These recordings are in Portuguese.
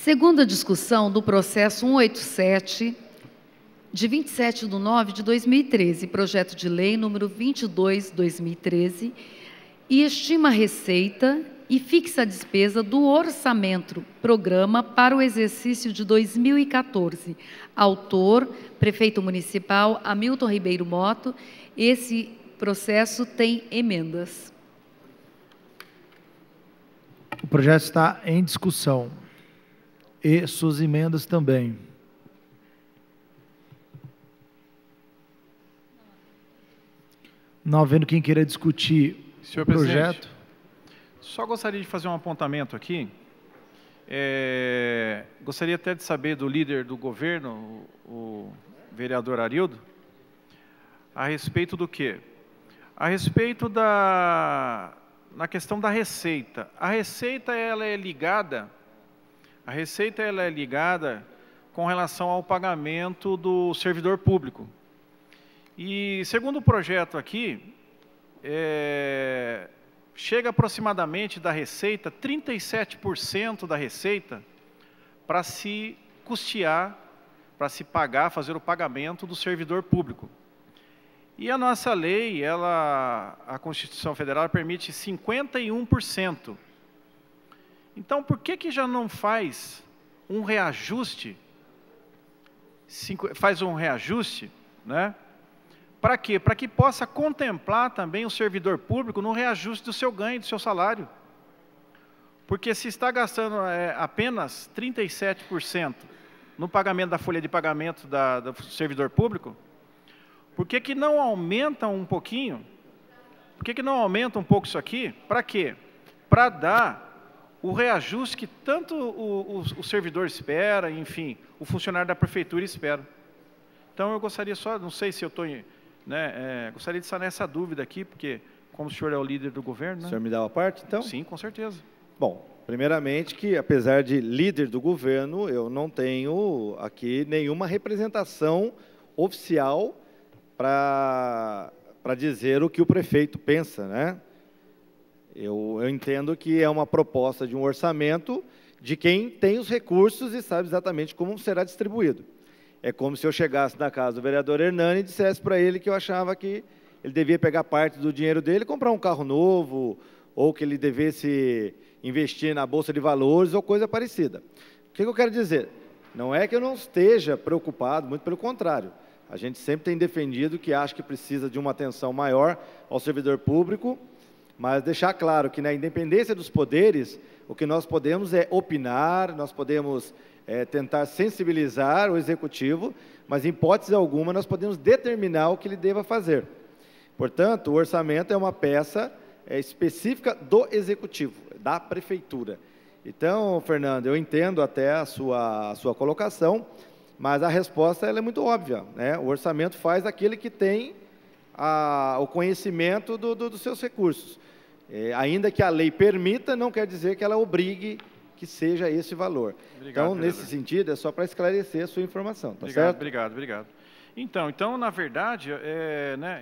Segunda discussão do processo 187, de 27/9/2013, projeto de lei número 22/2013, e estima a receita e fixa a despesa do orçamento programa para o exercício de 2014. Autor, prefeito municipal Hamilton Ribeiro Motto. Esse processo tem emendas. O projeto está em discussão e suas emendas também. Não havendo quem queira discutir Senhor o projeto. Presidente, só gostaria de fazer um apontamento aqui. Gostaria até de saber do líder do governo, o vereador Arildo, a respeito do quê? A respeito na questão da receita. A receita ela é ligada com relação ao pagamento do servidor público. E segundo o projeto aqui, chega aproximadamente da receita, 37% da receita, para se custear, para se pagar, fazer o pagamento do servidor público. E a nossa lei, a Constituição Federal permite 51%. Então, por que já não faz um reajuste? Faz um reajuste, né? Para quê? Para que possa contemplar também o servidor público no reajuste do seu ganho, do seu salário. Porque se está gastando apenas 37% no pagamento da folha de pagamento do servidor público, por que não aumenta um pouquinho? Por que não aumenta um pouco isso aqui? Para quê? Para dar o reajuste que tanto o servidor espera, enfim, o funcionário da prefeitura espera. Então, eu gostaria só, não sei se eu estou... gostaria de sanar essa dúvida aqui, porque, como o senhor é o líder do governo... O senhor me dá uma parte, então? Sim, com certeza. Bom, primeiramente que, apesar de líder do governo, eu não tenho aqui nenhuma representação oficial para dizer o que o prefeito pensa, né? Eu entendo que é uma proposta de um orçamento de quem tem os recursos e sabe exatamente como será distribuído. É como se eu chegasse na casa do vereador Hernani e dissesse para ele que eu achava que ele devia pegar parte do dinheiro dele e comprar um carro novo, ou que ele devesse investir na Bolsa de Valores ou coisa parecida. O que eu quero dizer? Não é que eu não esteja preocupado, muito pelo contrário. A gente sempre tem defendido que acha que precisa de uma atenção maior ao servidor público, mas deixar claro que na independência dos poderes, o que nós podemos é opinar, nós podemos tentar sensibilizar o executivo, mas em hipótese alguma nós podemos determinar o que ele deva fazer. Portanto, o orçamento é uma peça específica do executivo, da prefeitura. Então, Fernando, eu entendo até a sua colocação, mas a resposta ela é muito óbvia, né? O orçamento faz aquele que tem o conhecimento dos seus recursos. Ainda que a lei permita, não quer dizer que ela obrigue que seja esse valor. Obrigado, então, nesse sentido, é só para esclarecer a sua informação, tá certo? Obrigado. Então, na verdade,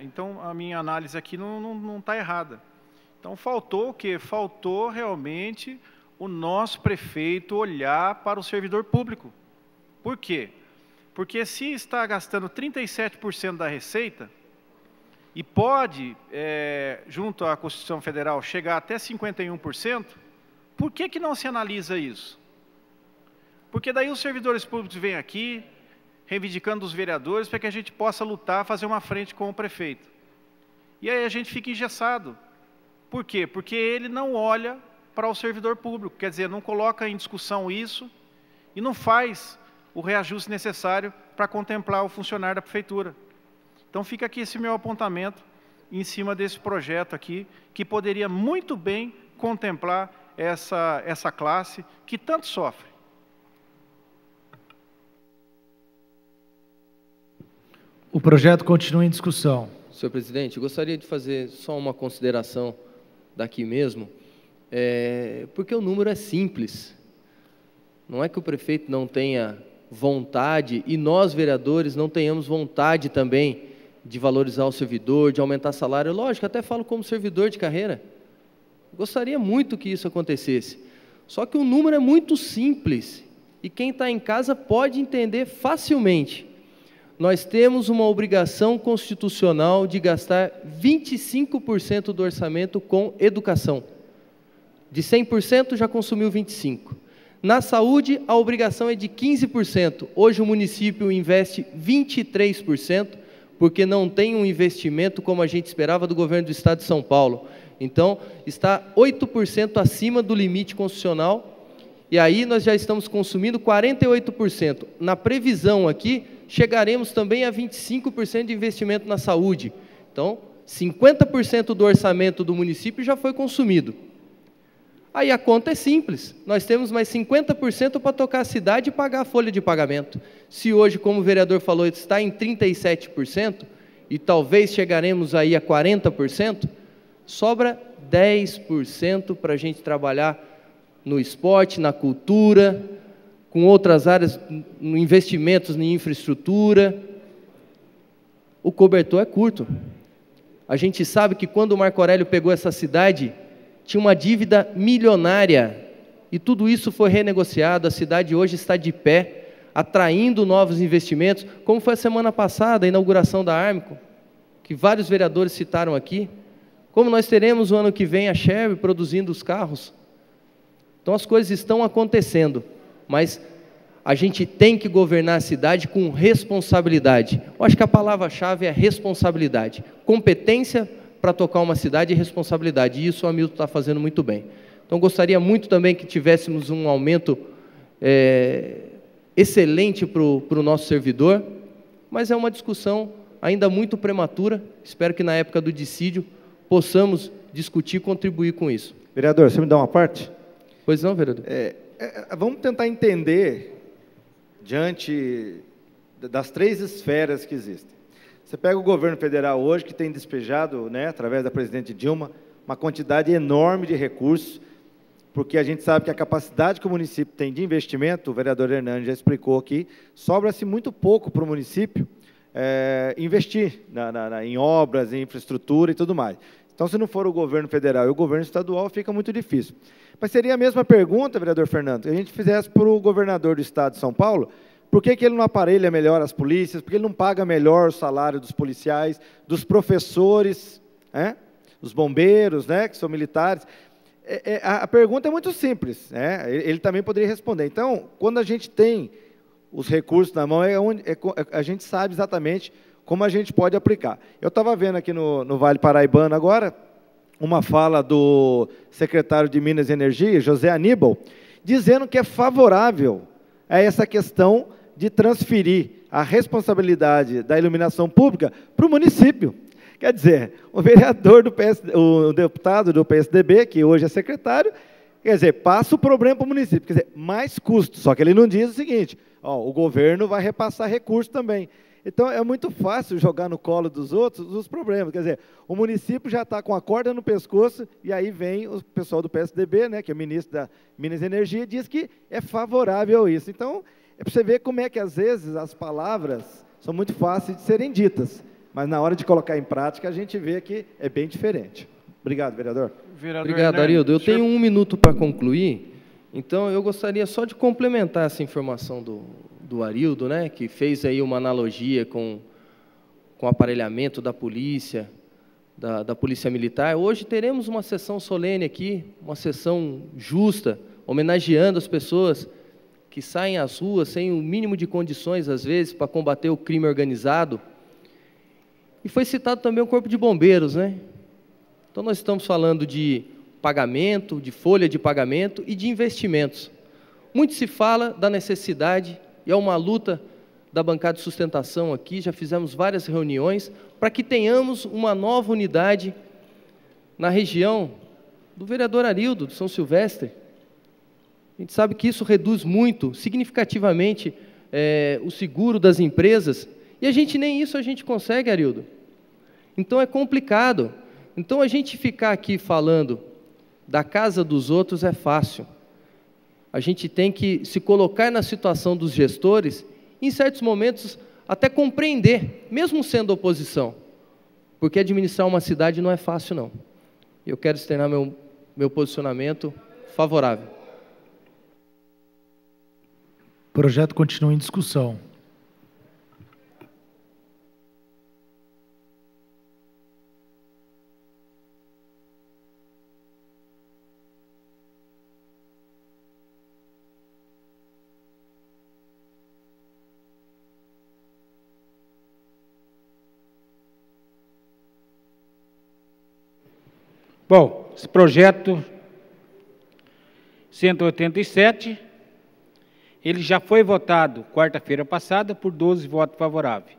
então a minha análise aqui não está errada. Então, faltou o quê? Faltou realmente o nosso prefeito olhar para o servidor público. Por quê? Porque se está gastando 37% da receita, e pode, junto à Constituição Federal, chegar até 51%, por que não se analisa isso? Porque daí os servidores públicos vêm aqui, reivindicando os vereadores, para que a gente possa lutar, fazer uma frente com o prefeito. E aí a gente fica engessado. Por quê? Porque ele não olha para o servidor público, quer dizer, não coloca em discussão isso e não faz o reajuste necessário para contemplar o funcionário da prefeitura. Então, fica aqui esse meu apontamento em cima desse projeto aqui, que poderia muito bem contemplar essa classe que tanto sofre. O projeto continua em discussão. Senhor presidente, eu gostaria de fazer só uma consideração daqui mesmo, porque o número é simples. Não é que o prefeito não tenha vontade e nós, vereadores, não tenhamos vontade também de valorizar o servidor, de aumentar salário. Lógico, até falo como servidor de carreira. Gostaria muito que isso acontecesse. Só que o número é muito simples e quem está em casa pode entender facilmente. Nós temos uma obrigação constitucional de gastar 25% do orçamento com educação. De 100% já consumiu 25%. Na saúde, a obrigação é de 15%. Hoje o município investe 23%, porque não tem um investimento como a gente esperava do governo do estado de São Paulo. Então, está 8% acima do limite constitucional, e aí nós já estamos consumindo 48%. Na previsão aqui, chegaremos também a 25% de investimento na saúde. Então, 50% do orçamento do município já foi consumido. Aí a conta é simples, nós temos mais 50% para tocar a cidade e pagar a folha de pagamento. Se hoje, como o vereador falou, está em 37%, e talvez chegaremos aí a 40%, sobra 10% para a gente trabalhar no esporte, na cultura, com outras áreas, no investimentos em infraestrutura. O cobertor é curto. A gente sabe que quando o Marco Aurélio pegou essa cidade, tinha uma dívida milionária, e tudo isso foi renegociado, a cidade hoje está de pé, atraindo novos investimentos, como foi a semana passada, a inauguração da Armco, que vários vereadores citaram aqui, como nós teremos o ano que vem a Chevy produzindo os carros. Então as coisas estão acontecendo, mas a gente tem que governar a cidade com responsabilidade. Eu acho que a palavra-chave é responsabilidade, competência para tocar uma cidade e responsabilidade, e isso o Hamilton está fazendo muito bem. Então, gostaria muito também que tivéssemos um aumento excelente para o nosso servidor, mas é uma discussão ainda muito prematura, espero que na época do dissídio possamos discutir e contribuir com isso. Vereador, você me dá uma parte? Pois não, vereador? Vamos tentar entender, diante das 3 esferas que existem. Você pega o governo federal hoje, que tem despejado, né, através da presidente Dilma, uma quantidade enorme de recursos, porque a gente sabe que a capacidade que o município tem de investimento, o vereador Hernani já explicou aqui, sobra-se muito pouco para o município investir em obras, em infraestrutura e tudo mais. Então, se não for o governo federal e o governo estadual, fica muito difícil. Mas seria a mesma pergunta, vereador Fernando, que a gente fizesse para o governador do estado de São Paulo: por que ele não aparelha melhor as polícias? Por que ele não paga melhor o salário dos policiais, dos professores, dos bombeiros, né, que são militares? A pergunta é muito simples, ele também poderia responder. Então, quando a gente tem os recursos na mão, a gente sabe exatamente como a gente pode aplicar. Eu estava vendo aqui no Vale Paraibano agora uma fala do secretário de Minas e Energia, José Aníbal, dizendo que é favorável a essa questão de transferir a responsabilidade da iluminação pública para o município. Quer dizer, o vereador o deputado do PSDB, que hoje é secretário, quer dizer, passa o problema para o município, quer dizer, mais custo, só que ele não diz o seguinte: o governo vai repassar recursos também. Então, é muito fácil jogar no colo dos outros os problemas, quer dizer, o município já está com a corda no pescoço, e aí vem o pessoal do PSDB, né, que é o ministro da Minas e Energia, diz que é favorável a isso. Então, é para você ver como é que, às vezes, as palavras são muito fáceis de serem ditas, mas na hora de colocar em prática, a gente vê que é bem diferente. Obrigado, vereador. Obrigado, Arildo. Eu tenho 1 minuto para concluir, então eu gostaria só de complementar essa informação do Arildo, né, que fez aí uma analogia com o aparelhamento da polícia, da polícia militar. Hoje teremos uma sessão solene aqui, uma sessão justa, homenageando as pessoas que saem às ruas sem o mínimo de condições, às vezes, para combater o crime organizado. E foi citado também o Corpo de Bombeiros, né? Então, nós estamos falando de pagamento, de folha de pagamento e de investimentos. Muito se fala da necessidade, e é uma luta da bancada de sustentação aqui, já fizemos várias reuniões, para que tenhamos uma nova unidade na região do vereador Arildo, do São Silvestre. A gente sabe que isso reduz muito, significativamente, o seguro das empresas, e nem isso a gente consegue, Arildo. Então é complicado. Então a gente ficar aqui falando da casa dos outros é fácil. A gente tem que se colocar na situação dos gestores, em certos momentos até compreender, mesmo sendo oposição, porque administrar uma cidade não é fácil, não. Eu quero externar meu posicionamento favorável. projeto continua em discussão. Bom, esse projeto 187, ele já foi votado quarta-feira passada por 12 votos favoráveis.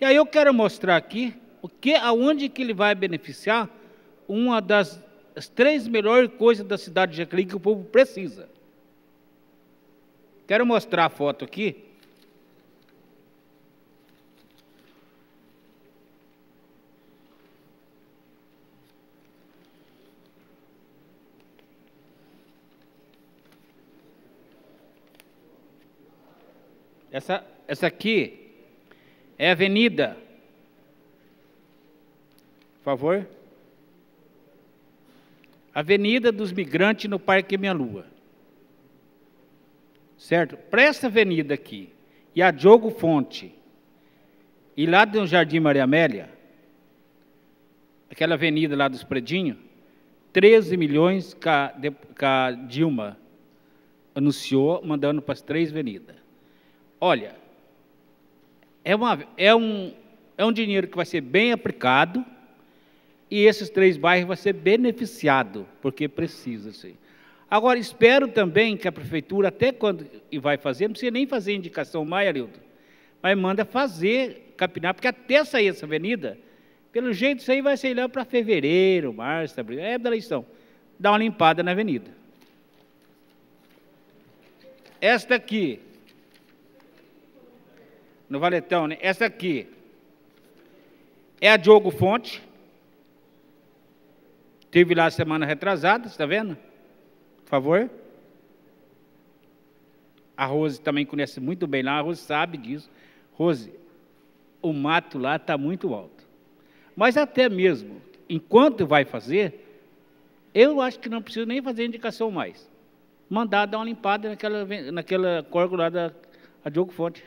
E aí eu quero mostrar aqui aonde que ele vai beneficiar uma das 3 melhores coisas da cidade de Jacareí que o povo precisa. Quero mostrar a foto aqui. Essa aqui é a avenida, por favor, Avenida dos Migrantes no Parque Minha Lua, certo? Para essa avenida aqui, e a Diogo Fonte, e lá do Jardim Maria Amélia, aquela avenida lá dos Predinhos, 13 milhões que a Dilma anunciou, mandando para as 3 avenidas. Olha, é um dinheiro que vai ser bem aplicado e esses 3 bairros vão ser beneficiados, porque precisa ser. Agora, espero também que a prefeitura, até quando vai fazer, não precisa nem fazer indicação mais, Arildo, mas manda fazer, capinar, porque até sair essa avenida, pelo jeito isso aí vai ser lá para fevereiro, março, abril, é da eleição, dá uma limpada na avenida. Esta aqui, no Valetão, né? Essa aqui é a Diogo Fonte. Teve lá semana retrasada, está vendo? Por favor. A Rose também conhece muito bem lá, a Rose sabe disso. Rose, o mato lá está muito alto. Mas até mesmo, enquanto vai fazer, eu acho que não preciso nem fazer indicação mais. Mandar dar uma limpada naquela córrego lá da Diogo Fonte.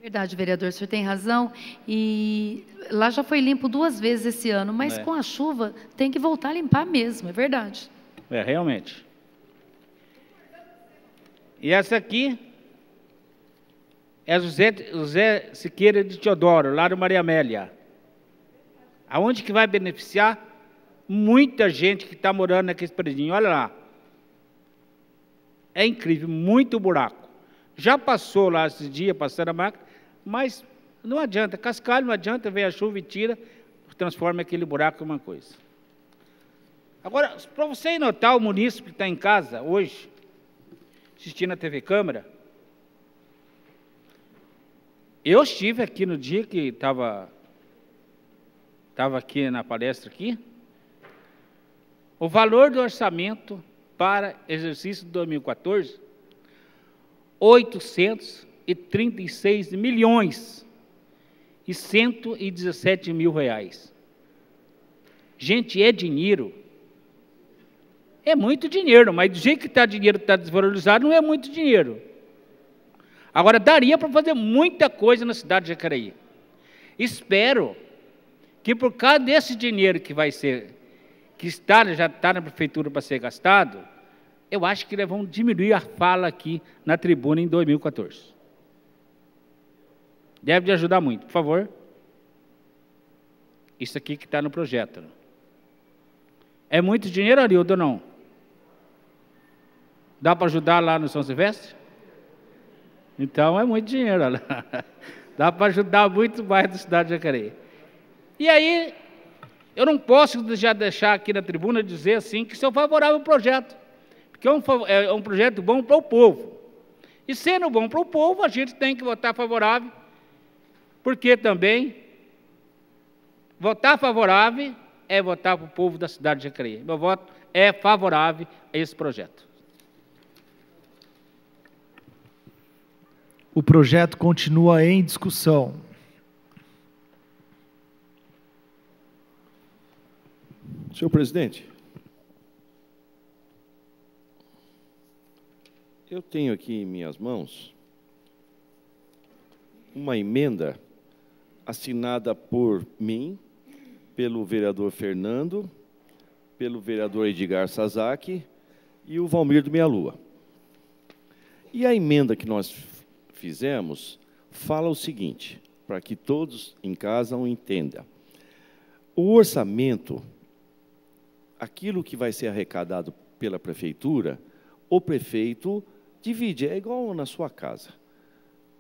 Verdade, vereador, o senhor tem razão. E lá já foi limpo 2 vezes esse ano, mas com a chuva tem que voltar a limpar mesmo, é verdade. É, realmente. E essa aqui é José Siqueira de Teodoro, lá do Maria Amélia. Aonde que vai beneficiar muita gente que está morando naquele predinho. Olha lá. É incrível, muito buraco. Já passou lá esses dias, passando a máquina, mas não adianta, cascalho não adianta, vem a chuva e tira, transforma aquele buraco em uma coisa. Agora, para você notar, o munícipe que está em casa hoje, assistindo a TV Câmara, eu estive aqui no dia que estava aqui na palestra aqui, o valor do orçamento para exercício de 2014, 836 milhões e 117 mil reais. Gente, é dinheiro. É muito dinheiro, mas do jeito que está dinheiro, está desvalorizado, não é muito dinheiro. Agora, daria para fazer muita coisa na cidade de Jacareí. Espero que por causa desse dinheiro que vai ser, já está na prefeitura para ser gastado, eu acho que eles vão diminuir a fala aqui na tribuna em 2014. Deve de ajudar muito, por favor. Isso aqui que está no projeto. É muito dinheiro, Arildo, ou não? Dá para ajudar lá no São Silvestre? Então é muito dinheiro. Olha. Dá para ajudar muito mais da cidade de Jacareí. E aí, eu não posso já deixar aqui na tribuna dizer assim que sou favorável ao projeto. Porque é um projeto bom para o povo. E sendo bom para o povo, a gente tem que votar favorável, porque também votar favorável é votar para o povo da cidade de Jacareí. Meu voto é favorável a esse projeto. O projeto continua em discussão. Senhor presidente, Eu tenho aqui em minhas mãos uma emenda assinada por mim, pelo vereador Fernando, pelo vereador Edgar Sazaki e o Valmir do Meia Lua. E a emenda que nós fizemos fala o seguinte, para que todos em casa o entendam. O orçamento, aquilo que vai ser arrecadado pela prefeitura, o prefeito divide, é igual na sua casa.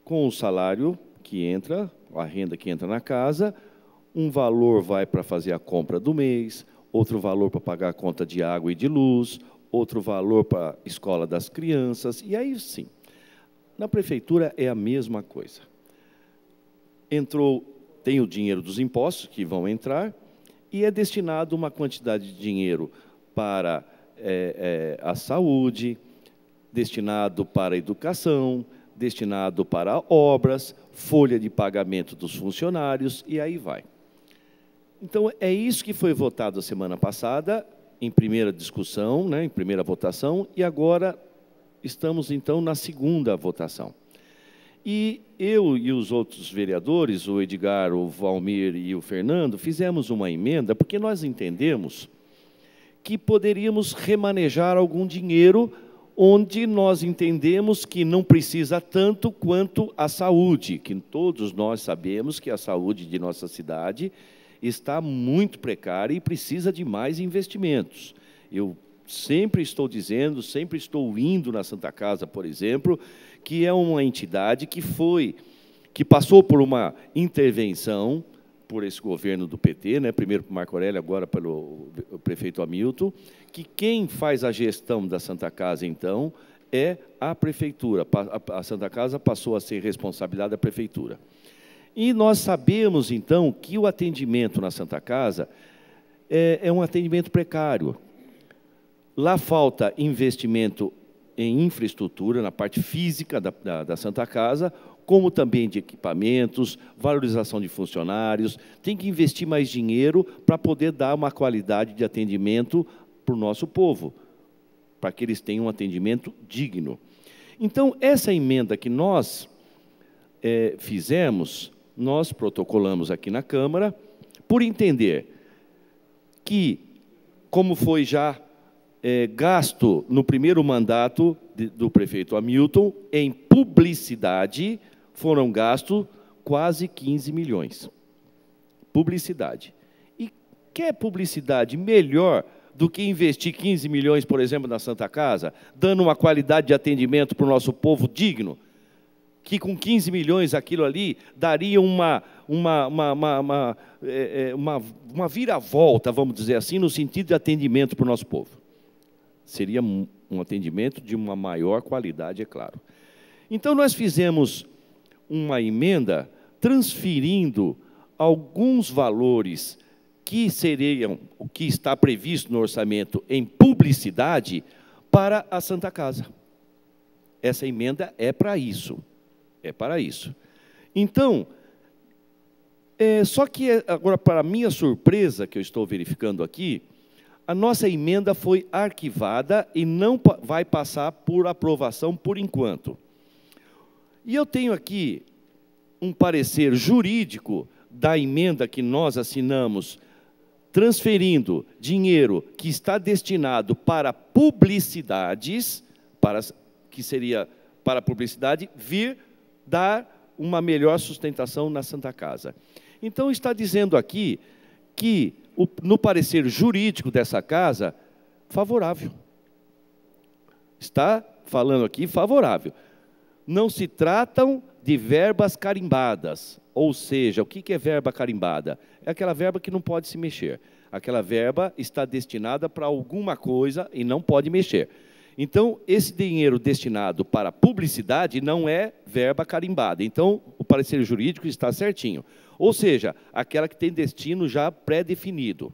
Com o salário que entra, a renda que entra na casa, um valor vai para fazer a compra do mês, outro valor para pagar a conta de água e de luz, outro valor para a escola das crianças, e aí sim. Na prefeitura é a mesma coisa. Tem o dinheiro dos impostos que vão entrar, e é destinado uma quantidade de dinheiro para a saúde, destinado para a educação, destinado para obras, folha de pagamento dos funcionários, e aí vai. Então, é isso que foi votado a semana passada, em primeira discussão, né, em primeira votação, e agora estamos, então, na segunda votação. E eu e os outros vereadores, o Edgar, o Valmir e o Fernando, fizemos uma emenda, porque nós entendemos que poderíamos remanejar algum dinheiro onde nós entendemos que não precisa tanto quanto a saúde, que todos nós sabemos que a saúde de nossa cidade está muito precária e precisa de mais investimentos. Eu sempre estou dizendo, sempre estou indo na Santa Casa, por exemplo, que é uma entidade que passou por uma intervenção por esse governo do PT, né, primeiro por Marco Aurélio, agora pelo prefeito Hamilton, que quem faz a gestão da Santa Casa, então, é a prefeitura. A Santa Casa passou a ser responsabilidade da prefeitura. E nós sabemos, então, que o atendimento na Santa Casa é um atendimento precário. Lá falta investimento em infraestrutura, na parte física da Santa Casa, como também de equipamentos, valorização de funcionários. Tem que investir mais dinheiro para poder dar uma qualidade de atendimento para o nosso povo, para que eles tenham um atendimento digno. Então, essa emenda que nós fizemos, nós protocolamos aqui na Câmara, por entender que, como foi já gasto no primeiro mandato do prefeito Hamilton, em publicidade, foram gastos quase 15 milhões. Publicidade. E quer publicidade melhor do que investir 15 milhões, por exemplo, na Santa Casa, dando uma qualidade de atendimento para o nosso povo digno, que com 15 milhões aquilo ali daria uma viravolta, vamos dizer assim, no sentido de atendimento para o nosso povo. Seria um atendimento de uma maior qualidade, é claro. Então, nós fizemos uma emenda transferindo alguns valores que seriam o que está previsto no orçamento em publicidade para a Santa Casa. Essa emenda é para isso. É para isso. Então, só que agora, para minha surpresa, que eu estou verificando aqui, a nossa emenda foi arquivada e não vai passar por aprovação por enquanto. E eu tenho aqui um parecer jurídico da emenda que nós assinamos, transferindo dinheiro que está destinado para publicidades, que seria para publicidade, vir dar uma melhor sustentação na Santa Casa. Então, está dizendo aqui que, no parecer jurídico dessa casa, favorável. Está falando aqui favorável. Não se tratam de verbas carimbadas, ou seja, o que é verba carimbada? É aquela verba que não pode se mexer. Aquela verba está destinada para alguma coisa e não pode mexer. Então, esse dinheiro destinado para publicidade não é verba carimbada. Então, o parecer jurídico está certinho. Ou seja, aquela que tem destino já pré-definido.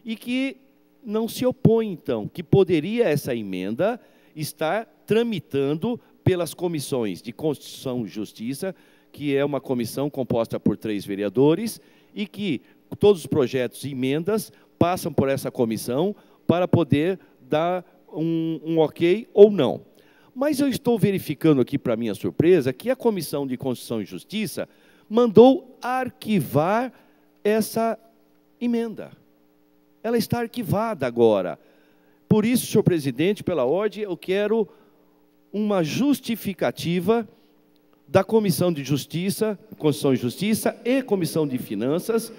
E que não se opõe, então, que poderia essa emenda estar tramitando pelas comissões de Constituição e Justiça, que é uma comissão composta por 3 vereadores, e que todos os projetos e emendas passam por essa comissão para poder dar um ok ou não. Mas eu estou verificando aqui, para minha surpresa, que a Comissão de Constituição e Justiça mandou arquivar essa emenda. Ela está arquivada agora. Por isso, senhor presidente, pela ordem, eu quero uma justificativa da Comissão de Justiça, Constituição e Justiça e Comissão de Finanças,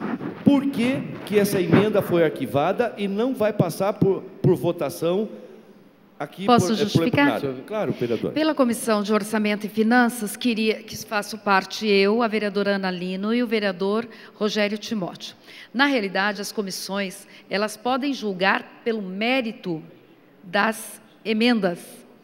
por que essa emenda foi arquivada e não vai passar por votação aqui. Posso justificar? Claro, vereador. Pela Comissão de Orçamento e Finanças, que faço parte eu, a vereadora Ana Lino e o vereador Rogério Timóteo. Na realidade, as comissões, elas podem julgar pelo mérito das emendas,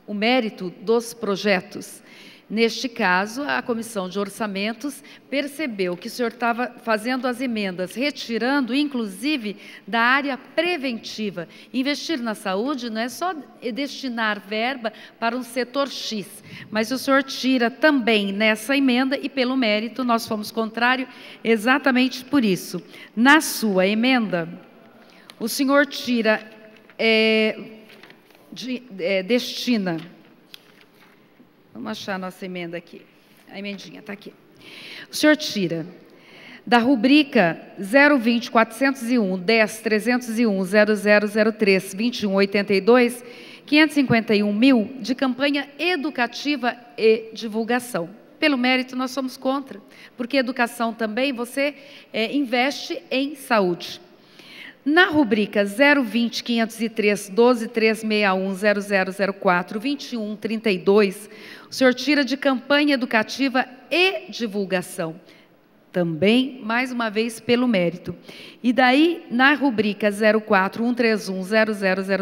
o mérito dos projetos. Neste caso, a Comissão de Orçamentos percebeu que o senhor estava fazendo as emendas, retirando, inclusive, da área preventiva. Investir na saúde não é só destinar verba para um setor X, mas o senhor tira também nessa emenda e, pelo mérito, nós fomos contrário exatamente por isso. Na sua emenda, o senhor tira, destina... Vamos achar a nossa emenda aqui. A emendinha está aqui. O senhor tira da rubrica 020 401 10 301 0003 2182 551 mil de campanha educativa e divulgação. Pelo mérito, nós somos contra, porque educação também você investe em saúde. Na rubrica 020 503 12 361 0004 2132, o senhor tira de campanha educativa e divulgação. Também, mais uma vez, pelo mérito. E daí, na rubrica 04 131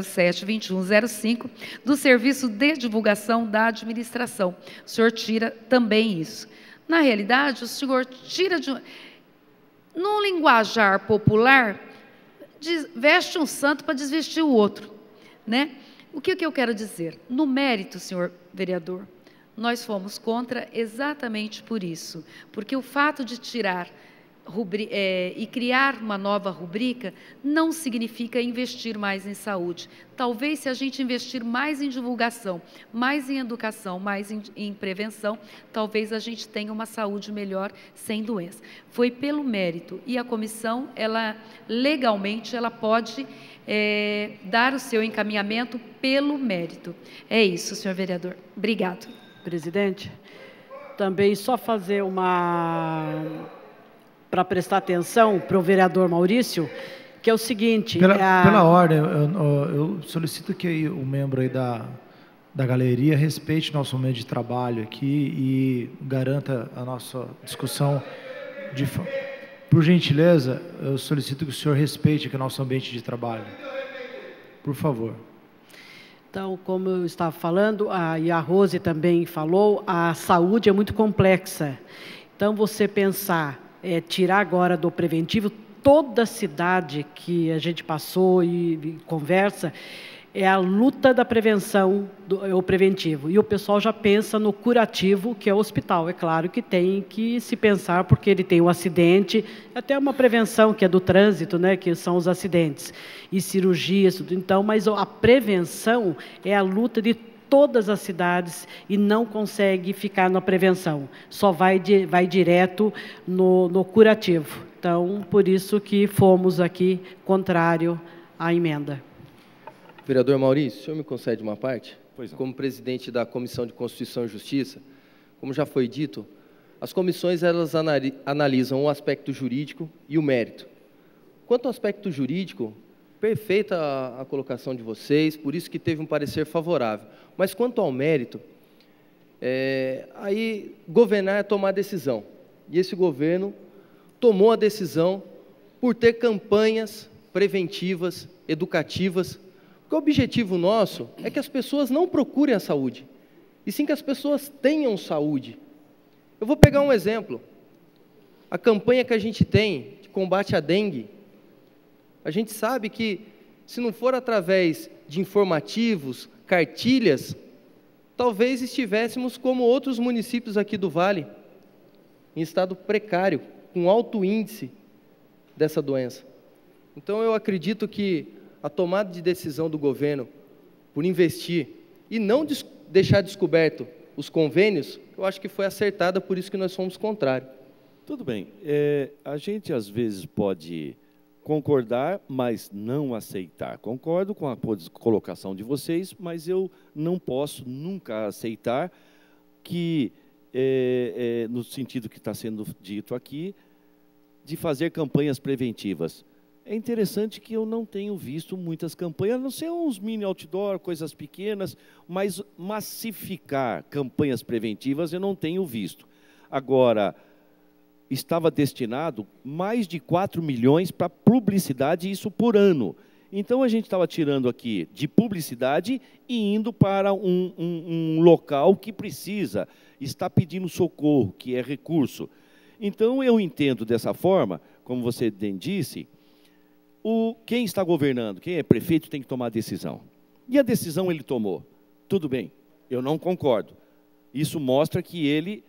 0007 2105, do Serviço de Divulgação da Administração, o senhor tira também isso. Na realidade, o senhor tira de... Num linguajar popular, veste um santo para desvestir o outro, né? O que eu quero dizer? No mérito, senhor vereador, nós fomos contra exatamente por isso, porque o fato de tirar e criar uma nova rubrica não significa investir mais em saúde. Talvez, se a gente investir mais em divulgação, mais em educação, mais em prevenção, talvez a gente tenha uma saúde melhor sem doença. Foi pelo mérito, e a comissão, legalmente, ela pode dar o seu encaminhamento pelo mérito. É isso, senhor vereador. Obrigado. Presidente, também só fazer para prestar atenção para o vereador Maurício, que é o seguinte... Pela ordem, eu solicito que o membro aí da galeria respeite nosso momento de trabalho aqui e garanta a nossa discussão. Por gentileza, eu solicito que o senhor respeite aqui o nosso ambiente de trabalho. Por favor. Então, como eu estava falando, e a Rose também falou, a saúde é muito complexa. Então, você pensar, tirar agora do preventivo, toda a cidade que a gente passou e conversa, é a luta da prevenção, o preventivo. E o pessoal já pensa no curativo, que é o hospital. É claro que tem que se pensar, porque ele tem um acidente, até uma prevenção, que é do trânsito, né, que são os acidentes, e cirurgias, tudo. Então, mas a prevenção é a luta de todas as cidades e não consegue ficar na prevenção. Só vai direto no curativo. Então, por isso que fomos aqui contrário à emenda. Vereador Maurício, o senhor me concede uma parte? Pois não. Como presidente da Comissão de Constituição e Justiça, como já foi dito, as comissões elas analisam o aspecto jurídico e o mérito. Quanto ao aspecto jurídico, perfeita a colocação de vocês, por isso que teve um parecer favorável. Mas quanto ao mérito, aí governar é tomar decisão. E esse governo tomou a decisão por ter campanhas preventivas, educativas. Porque o objetivo nosso é que as pessoas não procurem a saúde, e sim que as pessoas tenham saúde. Eu vou pegar um exemplo. A campanha que a gente tem de combate à dengue, a gente sabe que, se não for através de informativos, cartilhas, talvez estivéssemos como outros municípios aqui do Vale, em estado precário, com alto índice dessa doença. Então, eu acredito que a tomada de decisão do governo por investir, e não deixar descoberto os convênios, eu acho que foi acertada, por isso que nós somos contrários. Tudo bem. A gente, às vezes, pode concordar, mas não aceitar. Concordo com a colocação de vocês, mas eu não posso nunca aceitar que, no sentido que está sendo dito aqui, de fazer campanhas preventivas. É interessante que eu não tenho visto muitas campanhas, a não ser uns mini outdoor, coisas pequenas, mas massificar campanhas preventivas eu não tenho visto. Agora, estava destinado mais de 4 milhões para publicidade, isso por ano. Então, a gente estava tirando aqui de publicidade e indo para um local que precisa, está pedindo socorro, que é recurso. Então, eu entendo dessa forma, como você bem disse, quem está governando, quem é prefeito, tem que tomar a decisão. E a decisão ele tomou. Tudo bem, eu não concordo. Isso mostra que ele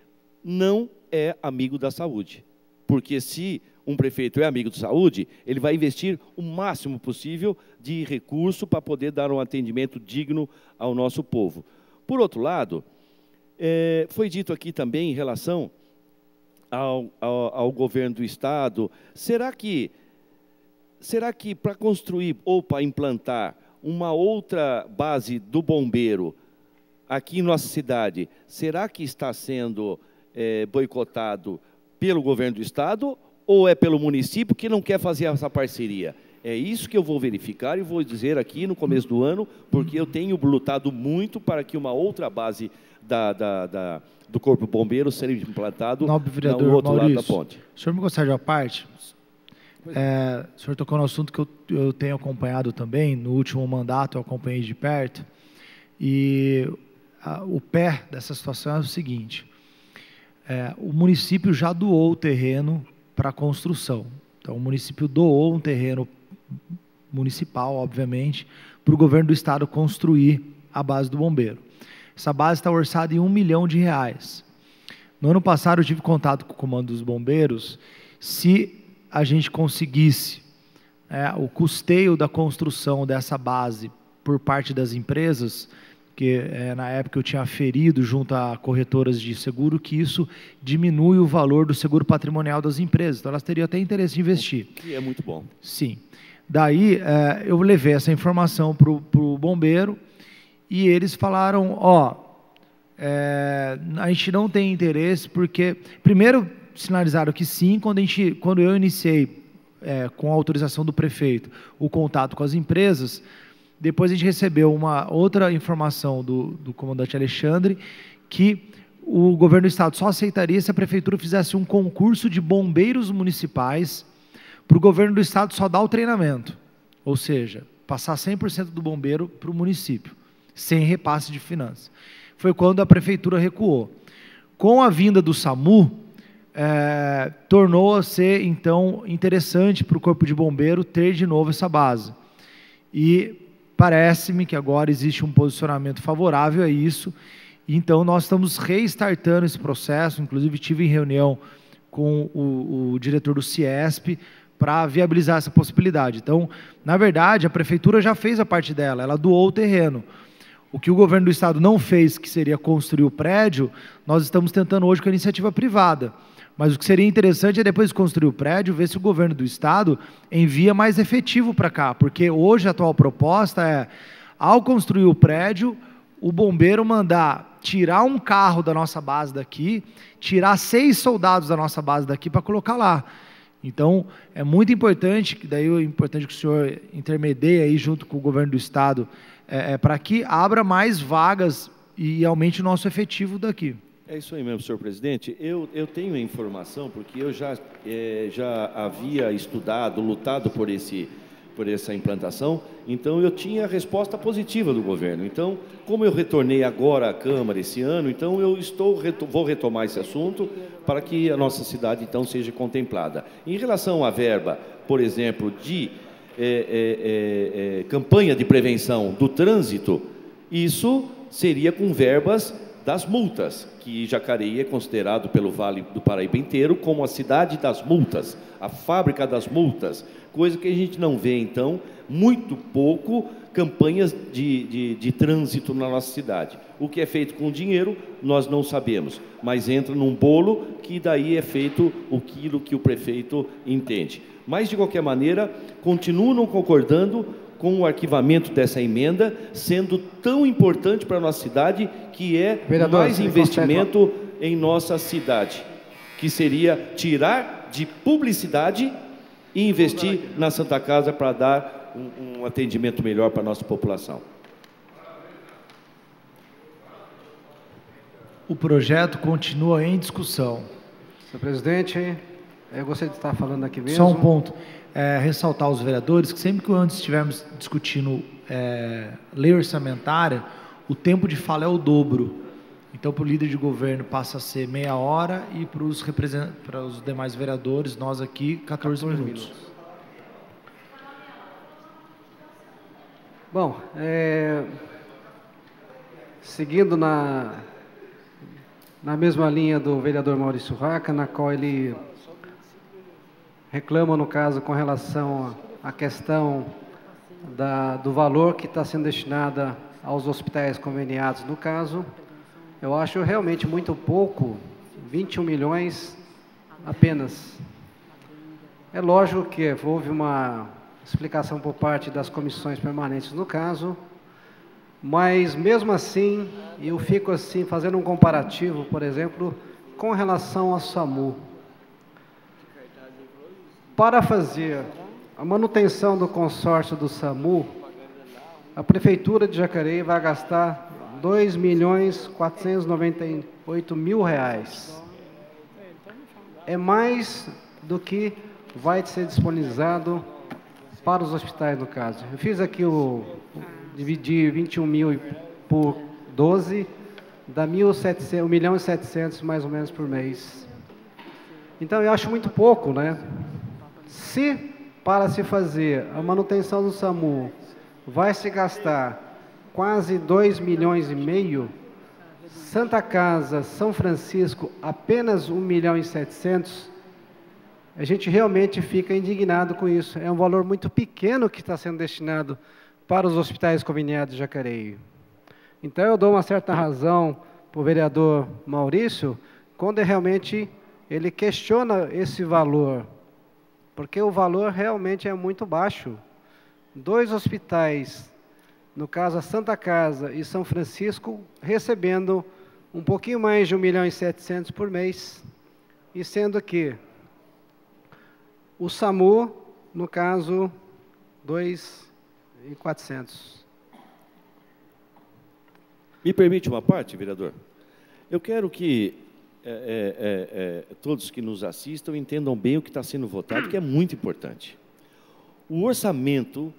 não é amigo da saúde. Porque se um prefeito é amigo da saúde, ele vai investir o máximo possível de recurso para poder dar um atendimento digno ao nosso povo. Por outro lado, foi dito aqui também em relação ao governo do Estado, será que para construir ou para implantar uma outra base do bombeiro aqui em nossa cidade, será que está sendo boicotado pelo governo do Estado ou é pelo município que não quer fazer essa parceria? É isso que eu vou verificar e vou dizer aqui no começo do ano, porque eu tenho lutado muito para que uma outra base do Corpo Bombeiro seja implantado no outro lado da ponte. O senhor me gostaria de uma parte? O senhor tocou no assunto que eu tenho acompanhado também, no último mandato eu acompanhei de perto, e o pé dessa situação é o seguinte, o município já doou o terreno para a construção, então o município doou um terreno municipal, obviamente, para o governo do Estado construir a base do bombeiro. Essa base está orçada em R$1 milhão. No ano passado eu tive contato com o comando dos bombeiros, se a gente conseguisse o custeio da construção dessa base por parte das empresas, que na época eu tinha aferido junto a corretoras de seguro, que isso diminui o valor do seguro patrimonial das empresas, então elas teriam até interesse em investir. Que é muito bom. Sim. Daí eu levei essa informação para o bombeiro e eles falaram, a gente não tem interesse porque, primeiro, sinalizaram que sim, quando eu iniciei, com a autorização do prefeito, o contato com as empresas, depois a gente recebeu uma outra informação do comandante Alexandre, que o governo do Estado só aceitaria se a prefeitura fizesse um concurso de bombeiros municipais para o governo do Estado só dar o treinamento, ou seja, passar 100% do bombeiro para o município, sem repasse de finanças. Foi quando a prefeitura recuou. Com a vinda do SAMU, tornou-se, então, interessante para o Corpo de Bombeiro ter de novo essa base. E parece-me que agora existe um posicionamento favorável a isso, então nós estamos restartando esse processo, inclusive tive em reunião com o diretor do CIESP para viabilizar essa possibilidade. Então, na verdade, a prefeitura já fez a parte dela, ela doou o terreno. O que o governo do Estado não fez, que seria construir o prédio, nós estamos tentando hoje com a iniciativa privada. Mas o que seria interessante é, depois de construir o prédio, ver se o governo do Estado envia mais efetivo para cá, porque hoje a atual proposta é, ao construir o prédio, o bombeiro mandar tirar um carro da nossa base daqui, tirar 6 soldados da nossa base daqui para colocar lá. Então, é muito importante, daí é importante que o senhor intermedie aí junto com o governo do Estado, para que abra mais vagas e aumente o nosso efetivo daqui. É isso aí mesmo, senhor presidente. Eu tenho a informação, porque eu já havia estudado, lutado por essa implantação, então eu tinha a resposta positiva do governo. Então, como eu retornei agora à Câmara esse ano, então eu vou retomar esse assunto para que a nossa cidade, então, seja contemplada. Em relação à verba, por exemplo, de campanha de prevenção do trânsito, isso seria com verbas das multas, que Jacareí é considerado pelo Vale do Paraíba inteiro como a cidade das multas, a fábrica das multas, coisa que a gente não vê, então, muito pouco campanhas de trânsito na nossa cidade. O que é feito com o dinheiro, nós não sabemos, mas entra num bolo que daí é feito aquilo que o prefeito entende. Mas, de qualquer maneira, continuo não concordando com o arquivamento dessa emenda, sendo tão importante para a nossa cidade, que é mais investimento em nossa cidade, que seria tirar de publicidade e investir na Santa Casa para dar um atendimento melhor para a nossa população. O projeto continua em discussão. Senhor presidente, eu gostaria de estar falando aqui mesmo. Só um ponto. Ressaltar aos vereadores que sempre que antes estivermos discutindo lei orçamentária, o tempo de fala é o dobro. Então, para o líder de governo passa a ser meia hora e para os demais vereadores, nós aqui, 14 minutos. Bom, seguindo na mesma linha do vereador Maurício Raca, na qual ele reclama, no caso, com relação à questão do valor que está sendo destinado aos hospitais conveniados, no caso, eu acho realmente muito pouco, 21 milhões apenas. É lógico que houve uma explicação por parte das comissões permanentes no caso, mas mesmo assim, eu fico assim, fazendo um comparativo, por exemplo, com relação ao SAMU. Para fazer a manutenção do consórcio do SAMU, a Prefeitura de Jacareí vai gastar R$ 2.498.000. É mais do que vai ser disponibilizado para os hospitais, no caso. Eu fiz aqui dividi 21 mil por 12, dá 1.700.000 mais ou menos por mês. Então, eu acho muito pouco, né? Se para se fazer a manutenção do SAMU vai se gastar quase 2,5 milhões, Santa Casa, São Francisco, apenas 1.700.000, a gente realmente fica indignado com isso. É um valor muito pequeno que está sendo destinado para os hospitais conveniados de Jacareí. Então, eu dou uma certa razão para o vereador Maurício, quando realmente ele questiona esse valor, porque o valor realmente é muito baixo. 2 hospitais, no caso a Santa Casa e São Francisco, recebendo um pouquinho mais de 1.700.000 por mês, e sendo que o SAMU, no caso, 2.400. Me permite uma parte, vereador? Eu quero que todos que nos assistam entendam bem o que está sendo votado, que é muito importante. O orçamento,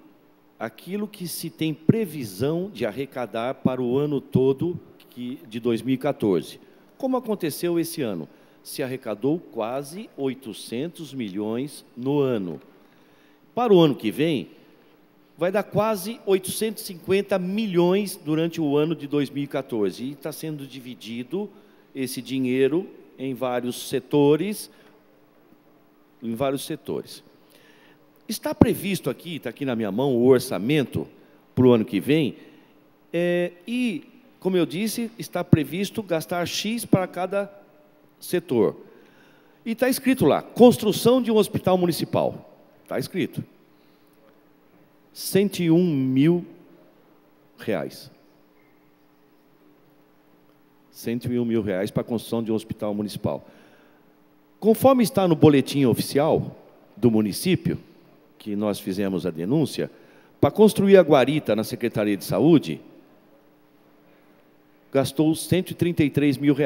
aquilo que se tem previsão de arrecadar para o ano todo de 2014. Como aconteceu esse ano? Se arrecadou quase 800 milhões no ano. Para o ano que vem, vai dar quase 850 milhões durante o ano de 2014. E está sendo dividido esse dinheiro em vários setores. Está previsto aqui, está aqui na minha mão, o orçamento para o ano que vem, e, como eu disse, está previsto gastar X para cada setor. E está escrito lá, construção de um hospital municipal. Está escrito. R$ 101 mil. R$ 101 mil para a construção de um hospital municipal. Conforme está no boletim oficial do município, que nós fizemos a denúncia, para construir a guarita na Secretaria de Saúde, gastou R$ 133 mil.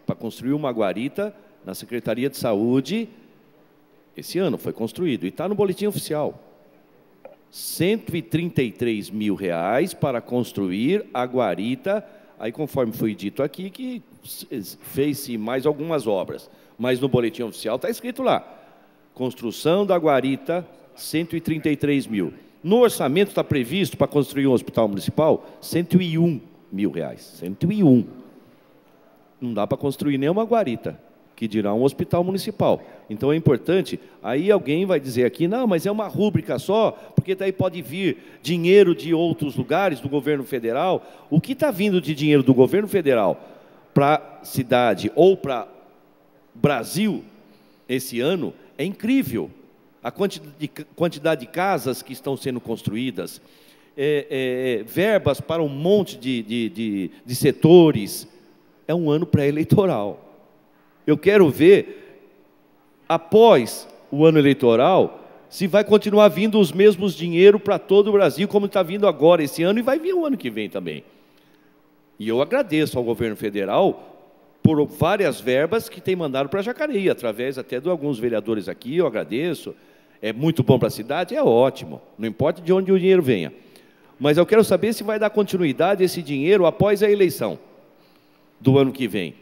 Para construir uma guarita na Secretaria de Saúde, esse ano foi construído, e está no boletim oficial. R$ 133 mil para construir a guarita, aí conforme foi dito aqui, que fez-se mais algumas obras, mas no boletim oficial está escrito lá, construção da guarita, 133 mil. No orçamento está previsto para construir um hospital municipal, R$ 101 mil. 101. Não dá para construir nenhuma guarita, que dirá um hospital municipal. Então é importante, aí alguém vai dizer aqui, não, mas é uma rúbrica só, porque daí pode vir dinheiro de outros lugares, do governo federal. O que está vindo de dinheiro do governo federal para a cidade ou para o Brasil esse ano é incrível. A quantidade de casas que estão sendo construídas, verbas para um monte de setores. É um ano pré-eleitoral. Eu quero ver, após o ano eleitoral, se vai continuar vindo os mesmos dinheiro para todo o Brasil, como está vindo agora esse ano, e vai vir o ano que vem também. E eu agradeço ao governo federal por várias verbas que tem mandado para Jacareí, através até de alguns vereadores aqui, eu agradeço. É muito bom para a cidade, é ótimo, não importa de onde o dinheiro venha. Mas eu quero saber se vai dar continuidade a esse dinheiro após a eleição do ano que vem.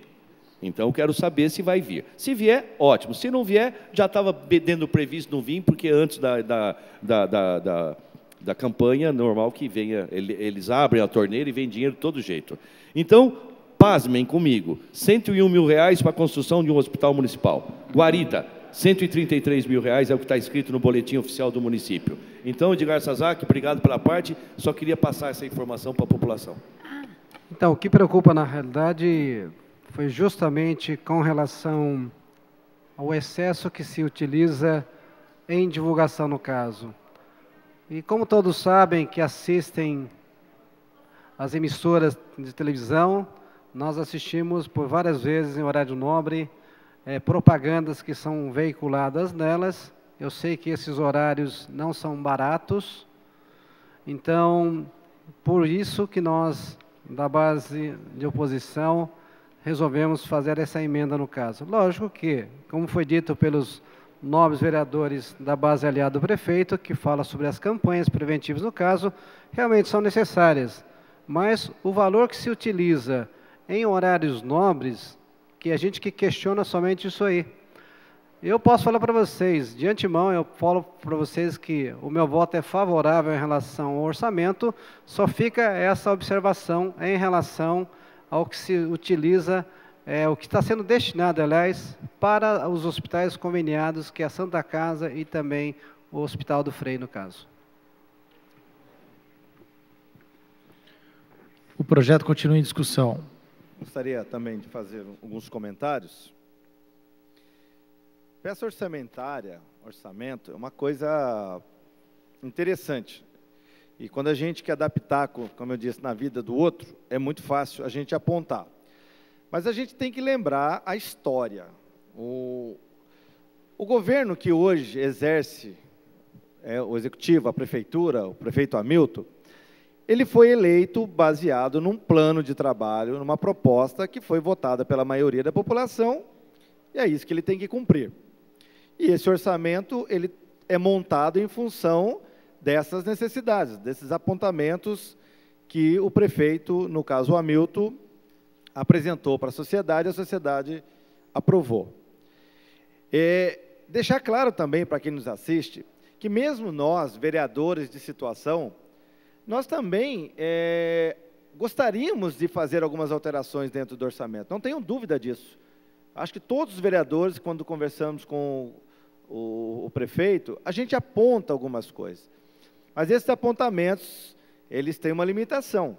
Então, eu quero saber se vai vir. Se vier, ótimo. Se não vier, já estava dentro previsto não vir, porque antes da campanha normal que venha, eles abrem a torneira e vem dinheiro de todo jeito. Então, pasmem comigo, R$101 mil para a construção de um hospital municipal. Guarita, R$133 mil é o que está escrito no boletim oficial do município. Então, Edgar Sazak, obrigado pela parte, só queria passar essa informação para a população. Então, o que preocupa, na realidade, foi justamente com relação ao excesso que se utiliza em divulgação no caso. E como todos sabem que assistem às emissoras de televisão, nós assistimos por várias vezes em horário nobre propagandas que são veiculadas nelas. Eu sei que esses horários não são baratos, então, por isso que nós, da base de oposição, resolvemos fazer essa emenda no caso. Lógico que, como foi dito pelos nobres vereadores da base aliada do prefeito, que fala sobre as campanhas preventivas no caso, realmente são necessárias, mas o valor que se utiliza em horários nobres, que a gente que questiona somente isso aí. Eu posso falar para vocês, de antemão, eu falo para vocês que o meu voto é favorável em relação ao orçamento, só fica essa observação em relação ao que se utiliza, o que está sendo destinado, aliás, para os hospitais conveniados, que é a Santa Casa e também o Hospital do Freio, no caso. O projeto continua em discussão. Gostaria também de fazer alguns comentários. Peça orçamentária, orçamento, é uma coisa interessante. E quando a gente quer dar pitaco, como eu disse, na vida do outro, é muito fácil a gente apontar. Mas a gente tem que lembrar a história. O governo que hoje exerce o executivo, a prefeitura, o prefeito Hamilton, ele foi eleito baseado num plano de trabalho, numa proposta que foi votada pela maioria da população, e é isso que ele tem que cumprir. E esse orçamento ele é montado em função dessas necessidades, desses apontamentos que o prefeito, no caso o Hamilton, apresentou para a sociedade aprovou. Deixar claro também para quem nos assiste, que mesmo nós, vereadores de situação, nós também gostaríamos de fazer algumas alterações dentro do orçamento, não tenham dúvida disso. Acho que todos os vereadores, quando conversamos com o prefeito, a gente aponta algumas coisas. Mas esses apontamentos, eles têm uma limitação.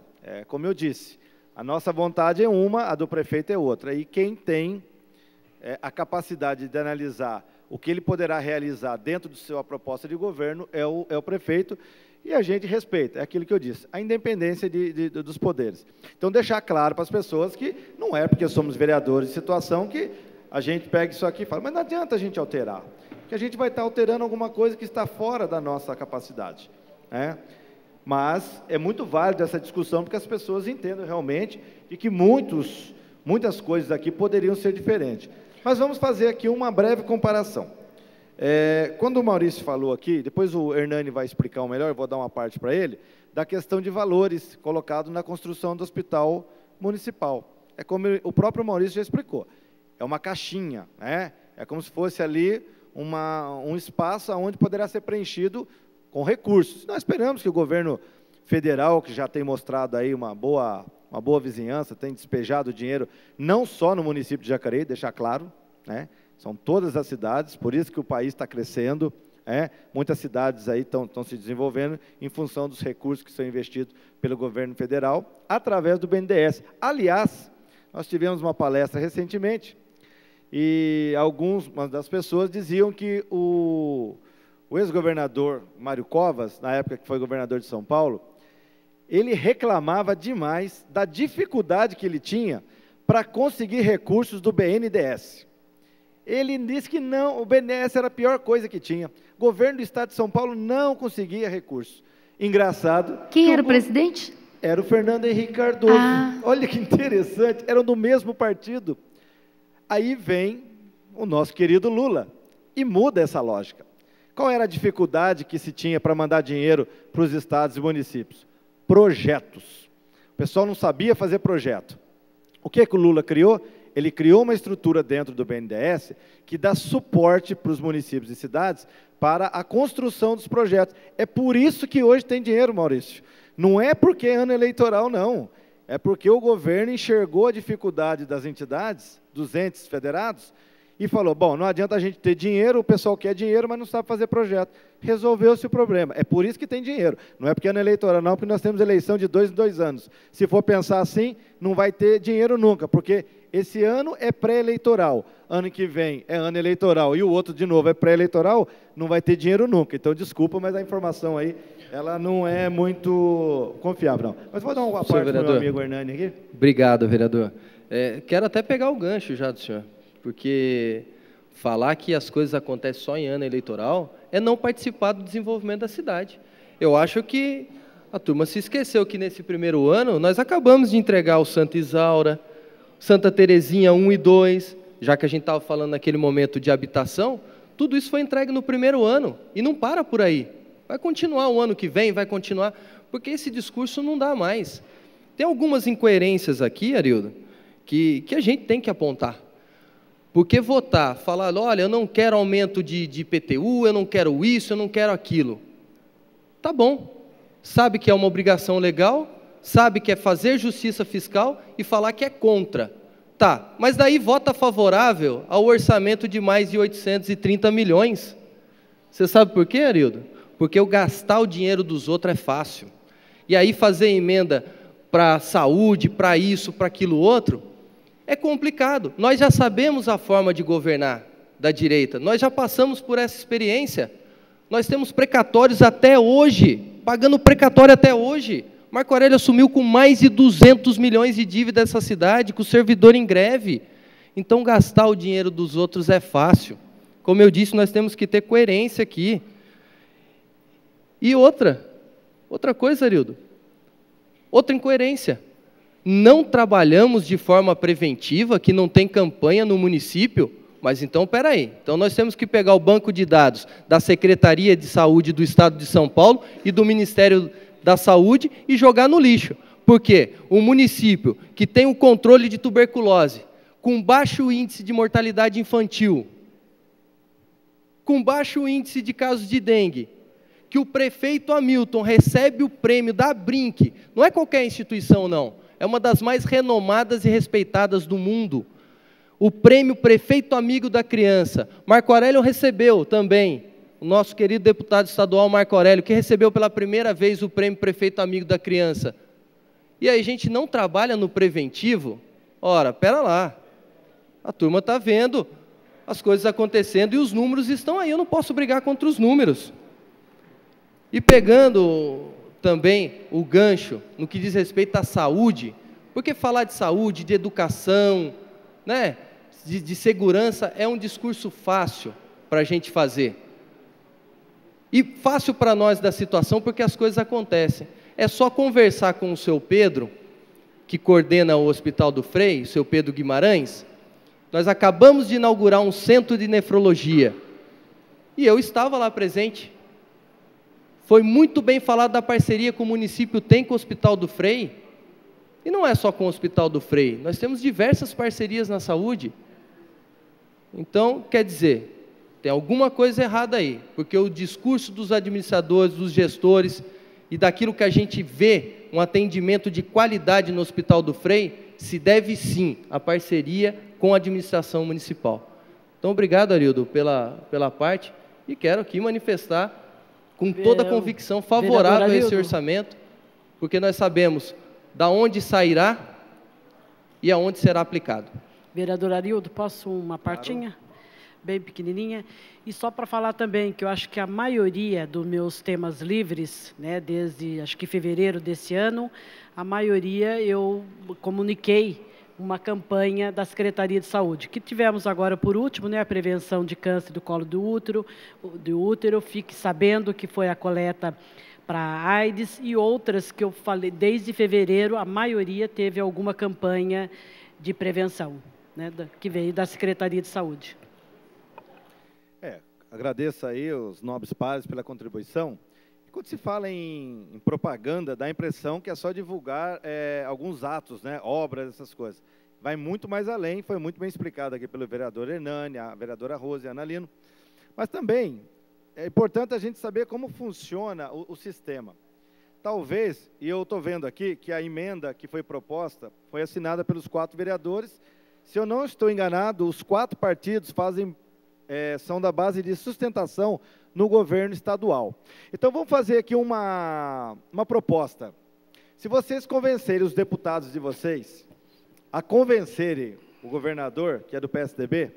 Como eu disse, a nossa vontade é uma, a do prefeito é outra. E quem tem a capacidade de analisar o que ele poderá realizar dentro de sua proposta de governo é o prefeito, e a gente respeita, é aquilo que eu disse, a independência dos poderes. Então, deixar claro para as pessoas que não é porque somos vereadores de situação que a gente pega isso aqui e fala, mas não adianta a gente alterar, porque a gente vai estar alterando alguma coisa que está fora da nossa capacidade. Mas é muito válido essa discussão, porque as pessoas entendam realmente de que muitas coisas aqui poderiam ser diferentes. Mas vamos fazer aqui uma breve comparação. Quando o Maurício falou aqui, depois o Hernani vai explicar melhor, eu vou dar uma parte para ele, da questão de valores colocados na construção do hospital municipal. É como o próprio Maurício já explicou, é uma caixinha, é como se fosse ali um espaço onde poderá ser preenchido com recursos. Nós esperamos que o governo federal, que já tem mostrado aí uma boa vizinhança, tem despejado dinheiro, não só no município de Jacareí, deixar claro, né? São todas as cidades, por isso que o país está crescendo. Muitas cidades aí estão se desenvolvendo em função dos recursos que são investidos pelo governo federal, através do BNDES. Aliás, nós tivemos uma palestra recentemente, e algumas das pessoas diziam que o ex-governador Mário Covas, na época que foi governador de São Paulo, ele reclamava demais da dificuldade que ele tinha para conseguir recursos do BNDES. Ele disse que não, o BNDES era a pior coisa que tinha. O governo do estado de São Paulo não conseguia recursos. Engraçado. Quem era o presidente? Era o Fernando Henrique Cardoso. Olha que interessante, eram do mesmo partido. Aí vem o nosso querido Lula e muda essa lógica. Qual era a dificuldade que se tinha para mandar dinheiro para os estados e municípios? Projetos. O pessoal não sabia fazer projeto. O que o Lula criou? Ele criou uma estrutura dentro do BNDES que dá suporte para os municípios e cidades para a construção dos projetos. É por isso que hoje tem dinheiro, Maurício. Não é porque é ano eleitoral, não. É porque o governo enxergou a dificuldade das entidades, dos entes federados, e falou, bom, não adianta a gente ter dinheiro, o pessoal quer dinheiro, mas não sabe fazer projeto. Resolveu-se o problema. É por isso que tem dinheiro. Não é porque é ano eleitoral, não, porque nós temos eleição de 2 em 2 anos. Se for pensar assim, não vai ter dinheiro nunca, porque esse ano é pré-eleitoral, ano que vem é ano eleitoral e o outro de novo é pré-eleitoral, não vai ter dinheiro nunca. Então, desculpa, mas a informação aí, ela não é muito confiável, não. Mas vou dar uma parte para o meu amigo Hernani aqui. Obrigado, vereador. Quero até pegar o gancho já do senhor, porque falar que as coisas acontecem só em ano eleitoral é não participar do desenvolvimento da cidade. Eu acho que a turma se esqueceu que nesse primeiro ano nós acabamos de entregar o Santa Isaura, Santa Terezinha 1 e 2, já que a gente estava falando naquele momento de habitação, tudo isso foi entregue no primeiro ano, e não para por aí. Vai continuar o ano que vem, vai continuar, porque esse discurso não dá mais. Tem algumas incoerências aqui, Arildo, que a gente tem que apontar. Porque votar, falar, olha, eu não quero aumento de IPTU, eu não quero isso, eu não quero aquilo. Tá bom, sabe que é uma obrigação legal, sabe que é fazer justiça fiscal e falar que é contra. Tá, mas daí vota favorável ao orçamento de mais de 830 milhões. Você sabe por quê, Arildo? Porque gastar o dinheiro dos outros é fácil. E aí fazer emenda para saúde, para isso, para aquilo outro, é complicado. Nós já sabemos a forma de governar da direita, nós já passamos por essa experiência. Nós temos precatórios até hoje, pagando precatório até hoje. Marco Aurélio assumiu com mais de 200 milhões de dívida dessa cidade, com o servidor em greve. Então, gastar o dinheiro dos outros é fácil. Como eu disse, nós temos que ter coerência aqui. E outra coisa, Arildo, outra incoerência. Não trabalhamos de forma preventiva, que não tem campanha no município, mas então, espera aí. Então, nós temos que pegar o banco de dados da Secretaria de Saúde do Estado de São Paulo e do Ministério da Saúde e jogar no lixo. Por quê? Um município que tem o controle de tuberculose, com baixo índice de mortalidade infantil, com baixo índice de casos de dengue, que o prefeito Hamilton recebe o prêmio da Brinc, não é qualquer instituição, não, é uma das mais renomadas e respeitadas do mundo, o prêmio Prefeito Amigo da Criança. Marco Aurélio recebeu também, o nosso querido deputado estadual Marco Aurélio, que recebeu pela primeira vez o prêmio Prefeito Amigo da Criança. E aí a gente não trabalha no preventivo? Ora, pera lá, a turma está vendo as coisas acontecendo e os números estão aí, eu não posso brigar contra os números. E pegando também o gancho no que diz respeito à saúde, porque falar de saúde, de educação, né, de segurança é um discurso fácil para a gente fazer. E fácil para nós da situação, porque as coisas acontecem. É só conversar com o seu Pedro, que coordena o Hospital do Frei, o seu Pedro Guimarães. Nós acabamos de inaugurar um centro de nefrologia. E eu estava lá presente. Foi muito bem falado da parceria que o município tem com o Hospital do Frei. E não é só com o Hospital do Frei, nós temos diversas parcerias na saúde. Então, quer dizer, tem alguma coisa errada aí, porque o discurso dos administradores, dos gestores e daquilo que a gente vê, um atendimento de qualidade no Hospital do Frei, se deve sim à parceria com a administração municipal. Então, obrigado, Arildo, pela parte, e quero aqui manifestar com toda a convicção favorável a esse orçamento, porque nós sabemos da onde sairá e aonde será aplicado. Vereador Arildo, posso uma partinha? Claro. Bem pequenininha. E só para falar também que eu acho que a maioria dos meus temas livres, né, desde acho que fevereiro desse ano, a maioria eu comuniquei uma campanha da Secretaria de Saúde, que tivemos agora por último, né, a prevenção de câncer do colo do útero, fique sabendo que foi a coleta para AIDS e outras que eu falei, desde fevereiro, a maioria teve alguma campanha de prevenção, né, que veio da Secretaria de Saúde. Agradeço aí os nobres pares pela contribuição. Quando se fala em propaganda, dá a impressão que é só divulgar alguns atos, né, obras, essas coisas. Vai muito mais além, foi muito bem explicado aqui pelo vereador Hernani, a vereadora Rose e a Ana Lino. Mas também é importante a gente saber como funciona o sistema. Talvez, e eu estou vendo aqui que a emenda que foi proposta foi assinada pelos 4 vereadores. Se eu não estou enganado, os 4 partidos são da base de sustentação no governo estadual. Então, vamos fazer aqui uma proposta. Se vocês convencerem os deputados de vocês a convencerem o governador, que é do PSDB,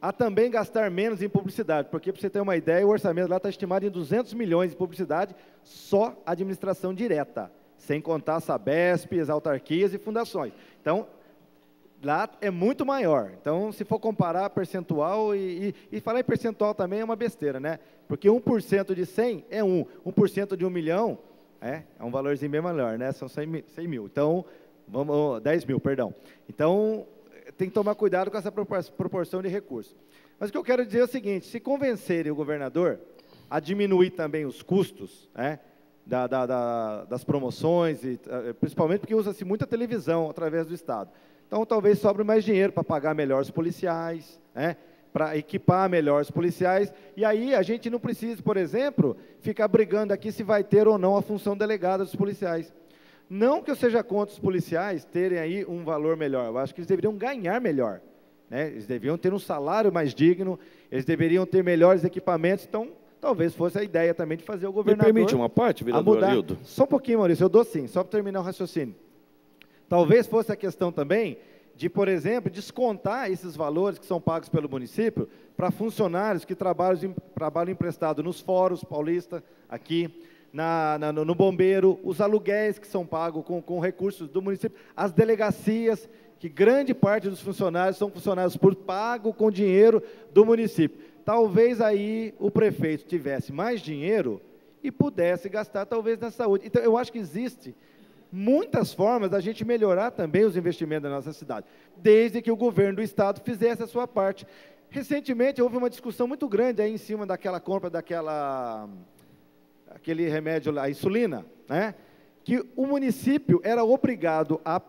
a também gastar menos em publicidade, porque, para você ter uma ideia, o orçamento lá está estimado em 200 milhões de publicidade, só administração direta, sem contar a Sabesp, as autarquias e fundações. Então, lá é muito maior. Então, se for comparar percentual, e falar em percentual também é uma besteira, né? Porque 1% de 100 é 1% de 1 milhão é um valorzinho bem maior, né? São 100 mil. Então, 10 mil, perdão. Então, tem que tomar cuidado com essa proporção de recursos. Mas o que eu quero dizer é o seguinte, se convencerem o governador a diminuir também os custos, né, das promoções, principalmente porque usa-se muita televisão através do Estado. Então, talvez sobre mais dinheiro para pagar melhor os policiais, né, para equipar melhor os policiais, e aí a gente não precisa, por exemplo, ficar brigando aqui se vai ter ou não a função delegada dos policiais. Não que eu seja contra os policiais terem aí um valor melhor, eu acho que eles deveriam ganhar melhor, né? Eles deveriam ter um salário mais digno, eles deveriam ter melhores equipamentos, então talvez fosse a ideia também de fazer o governador... Me permite uma parte, vereador Arildo? Só um pouquinho, Maurício, eu dou sim, só para terminar o raciocínio. Talvez fosse a questão também de, por exemplo, descontar esses valores que são pagos pelo município para funcionários que trabalham emprestado nos fóruns paulistas, aqui, no bombeiro, os aluguéis que são pagos com recursos do município, as delegacias, que grande parte dos funcionários são funcionários pago com dinheiro do município. Talvez aí o prefeito tivesse mais dinheiro e pudesse gastar talvez na saúde. Então, eu acho que existe muitas formas da gente melhorar também os investimentos da nossa cidade, desde que o governo do estado fizesse a sua parte. Recentemente houve uma discussão muito grande aí em cima daquela compra aquele remédio, a insulina, né? Que o município era obrigado a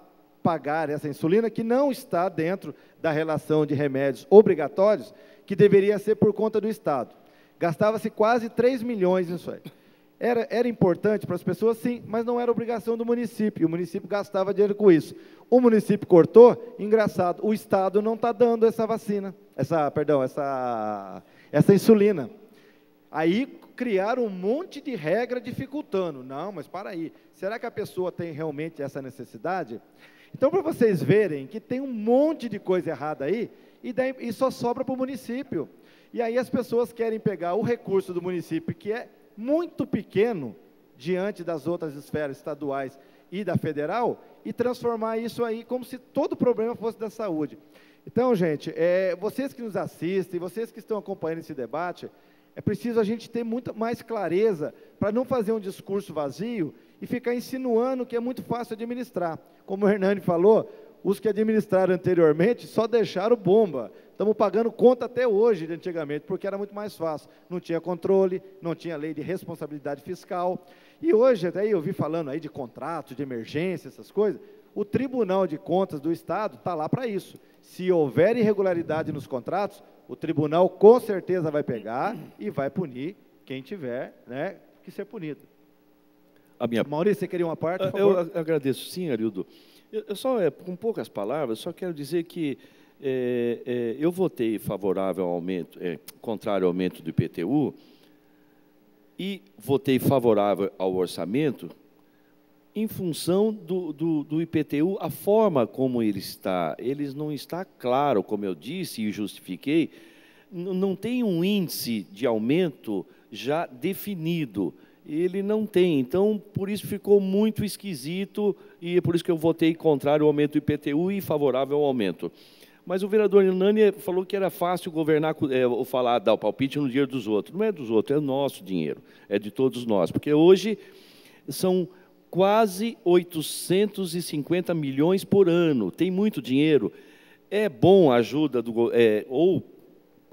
pagar essa insulina, que não está dentro da relação de remédios obrigatórios, que deveria ser por conta do Estado. Gastava-se quase 3 milhões nisso aí. Era importante para as pessoas, sim, mas não era obrigação do município, e o município gastava dinheiro com isso. O município cortou, engraçado, o Estado não está dando essa vacina, essa insulina. Aí criaram um monte de regra dificultando. Não, mas para aí, será que a pessoa tem realmente essa necessidade? Então, para vocês verem que tem um monte de coisa errada aí, e só sobra para o município. E aí as pessoas querem pegar o recurso do município, que é muito pequeno, diante das outras esferas estaduais e da federal, e transformar isso aí como se todo o problema fosse da saúde. Então, gente, vocês que nos assistem, vocês que estão acompanhando esse debate, é preciso a gente ter muito mais clareza para não fazer um discurso vazio e ficar insinuando que é muito fácil administrar. Como o Hernani falou, os que administraram anteriormente só deixaram bomba. Estamos pagando conta até hoje de antigamente, porque era muito mais fácil. Não tinha controle, não tinha lei de responsabilidade fiscal. E hoje, até eu vi falando aí de contratos, de emergência, essas coisas, o Tribunal de Contas do Estado está lá para isso. Se houver irregularidade nos contratos, o tribunal com certeza vai pegar e vai punir quem tiver, né, que ser punido. Maurício, você queria uma parte, por favor? Eu agradeço, sim, Arildo. Eu só, com poucas palavras, só quero dizer que eu votei favorável ao aumento, contrário ao aumento do IPTU, e votei favorável ao orçamento em função do IPTU, a forma como ele não está claro, como eu disse e justifiquei, não tem um índice de aumento já definido, ele não tem, então, por isso ficou muito esquisito, e é por isso que eu votei contrário ao aumento do IPTU e favorável ao aumento. Mas o vereador Hernani falou que era fácil governar, dar o palpite no dinheiro dos outros. Não é dos outros, é o nosso dinheiro, é de todos nós, porque hoje são quase 850 milhões por ano, tem muito dinheiro. É bom a ajuda, ou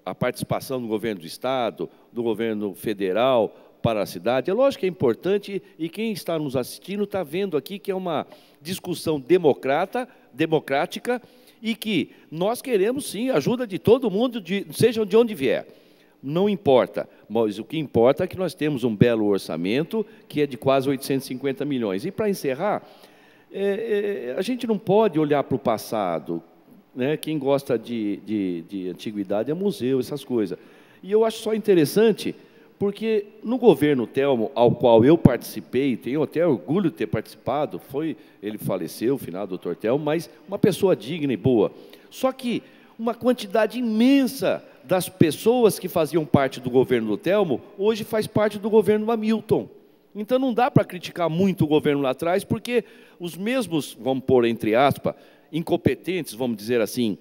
a participação do governo do Estado, do governo federal para a cidade. É lógico que é importante, e quem está nos assistindo está vendo aqui que é uma discussão democrática, e que nós queremos, sim, a ajuda de todo mundo, seja de onde vier. Não importa, mas o que importa é que nós temos um belo orçamento, que é de quase 850 milhões. E, para encerrar, a gente não pode olhar para o passado, né? Quem gosta de antiguidade é museu, essas coisas. E eu acho só interessante, porque no governo Telmo, ao qual eu participei, tenho até orgulho de ter participado, ele faleceu, o finado doutor Telmo, mas uma pessoa digna e boa. Só que uma quantidade imensa das pessoas que faziam parte do governo do Telmo, hoje faz parte do governo do Hamilton. Então não dá para criticar muito o governo lá atrás, porque os mesmos, vamos pôr entre aspas, incompetentes, vamos dizer assim,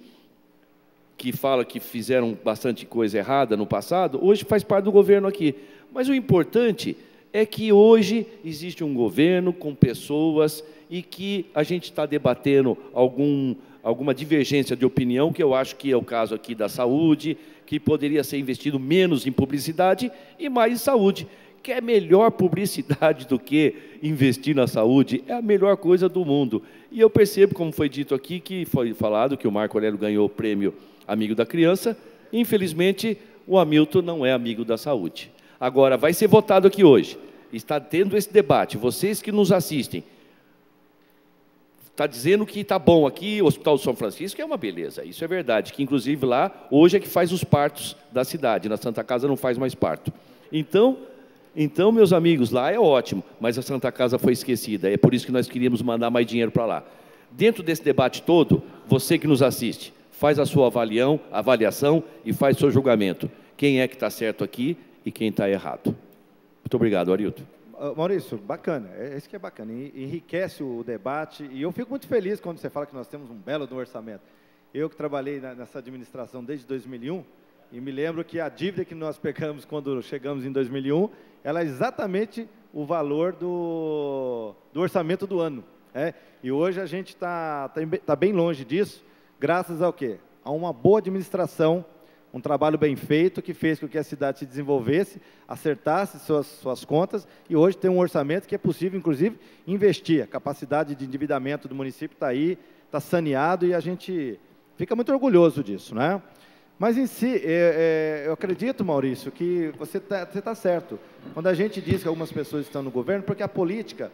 que fala que fizeram bastante coisa errada no passado, hoje faz parte do governo aqui. Mas o importante é que hoje existe um governo com pessoas e que a gente está debatendo alguma divergência de opinião, que eu acho que é o caso aqui da saúde, que poderia ser investido menos em publicidade e mais em saúde. Que é melhor publicidade do que investir na saúde, é a melhor coisa do mundo. E eu percebo, como foi dito aqui, que foi falado que o Marco Aurélio ganhou o prêmio Amigo da Criança. Infelizmente, o Hamilton não é amigo da saúde. Agora, vai ser votado aqui hoje. Está tendo esse debate. Vocês que nos assistem, está dizendo que está bom aqui, o Hospital São Francisco é uma beleza. Isso é verdade, que inclusive lá, hoje é que faz os partos da cidade. Na Santa Casa não faz mais parto. Então, meus amigos, lá é ótimo, mas a Santa Casa foi esquecida. É por isso que nós queríamos mandar mais dinheiro para lá. Dentro desse debate todo, você que nos assiste, faz a sua avaliação e faz o seu julgamento. Quem é que está certo aqui e quem está errado. Muito obrigado, Arilton. Maurício, bacana, isso que é bacana, enriquece o debate, e eu fico muito feliz quando você fala que nós temos um belo orçamento. Eu que trabalhei nessa administração desde 2001, e me lembro que a dívida que nós pegamos quando chegamos em 2001, ela é exatamente o valor do orçamento do ano. E hoje a gente está bem longe disso, graças ao quê? A uma boa administração, um trabalho bem feito, que fez com que a cidade se desenvolvesse, acertasse suas contas, e hoje tem um orçamento que é possível, inclusive, investir. A capacidade de endividamento do município está aí, está saneado, e a gente fica muito orgulhoso disso, né? Mas, em si, eu acredito, Maurício, que você tá certo. Quando a gente diz que algumas pessoas estão no governo, porque a política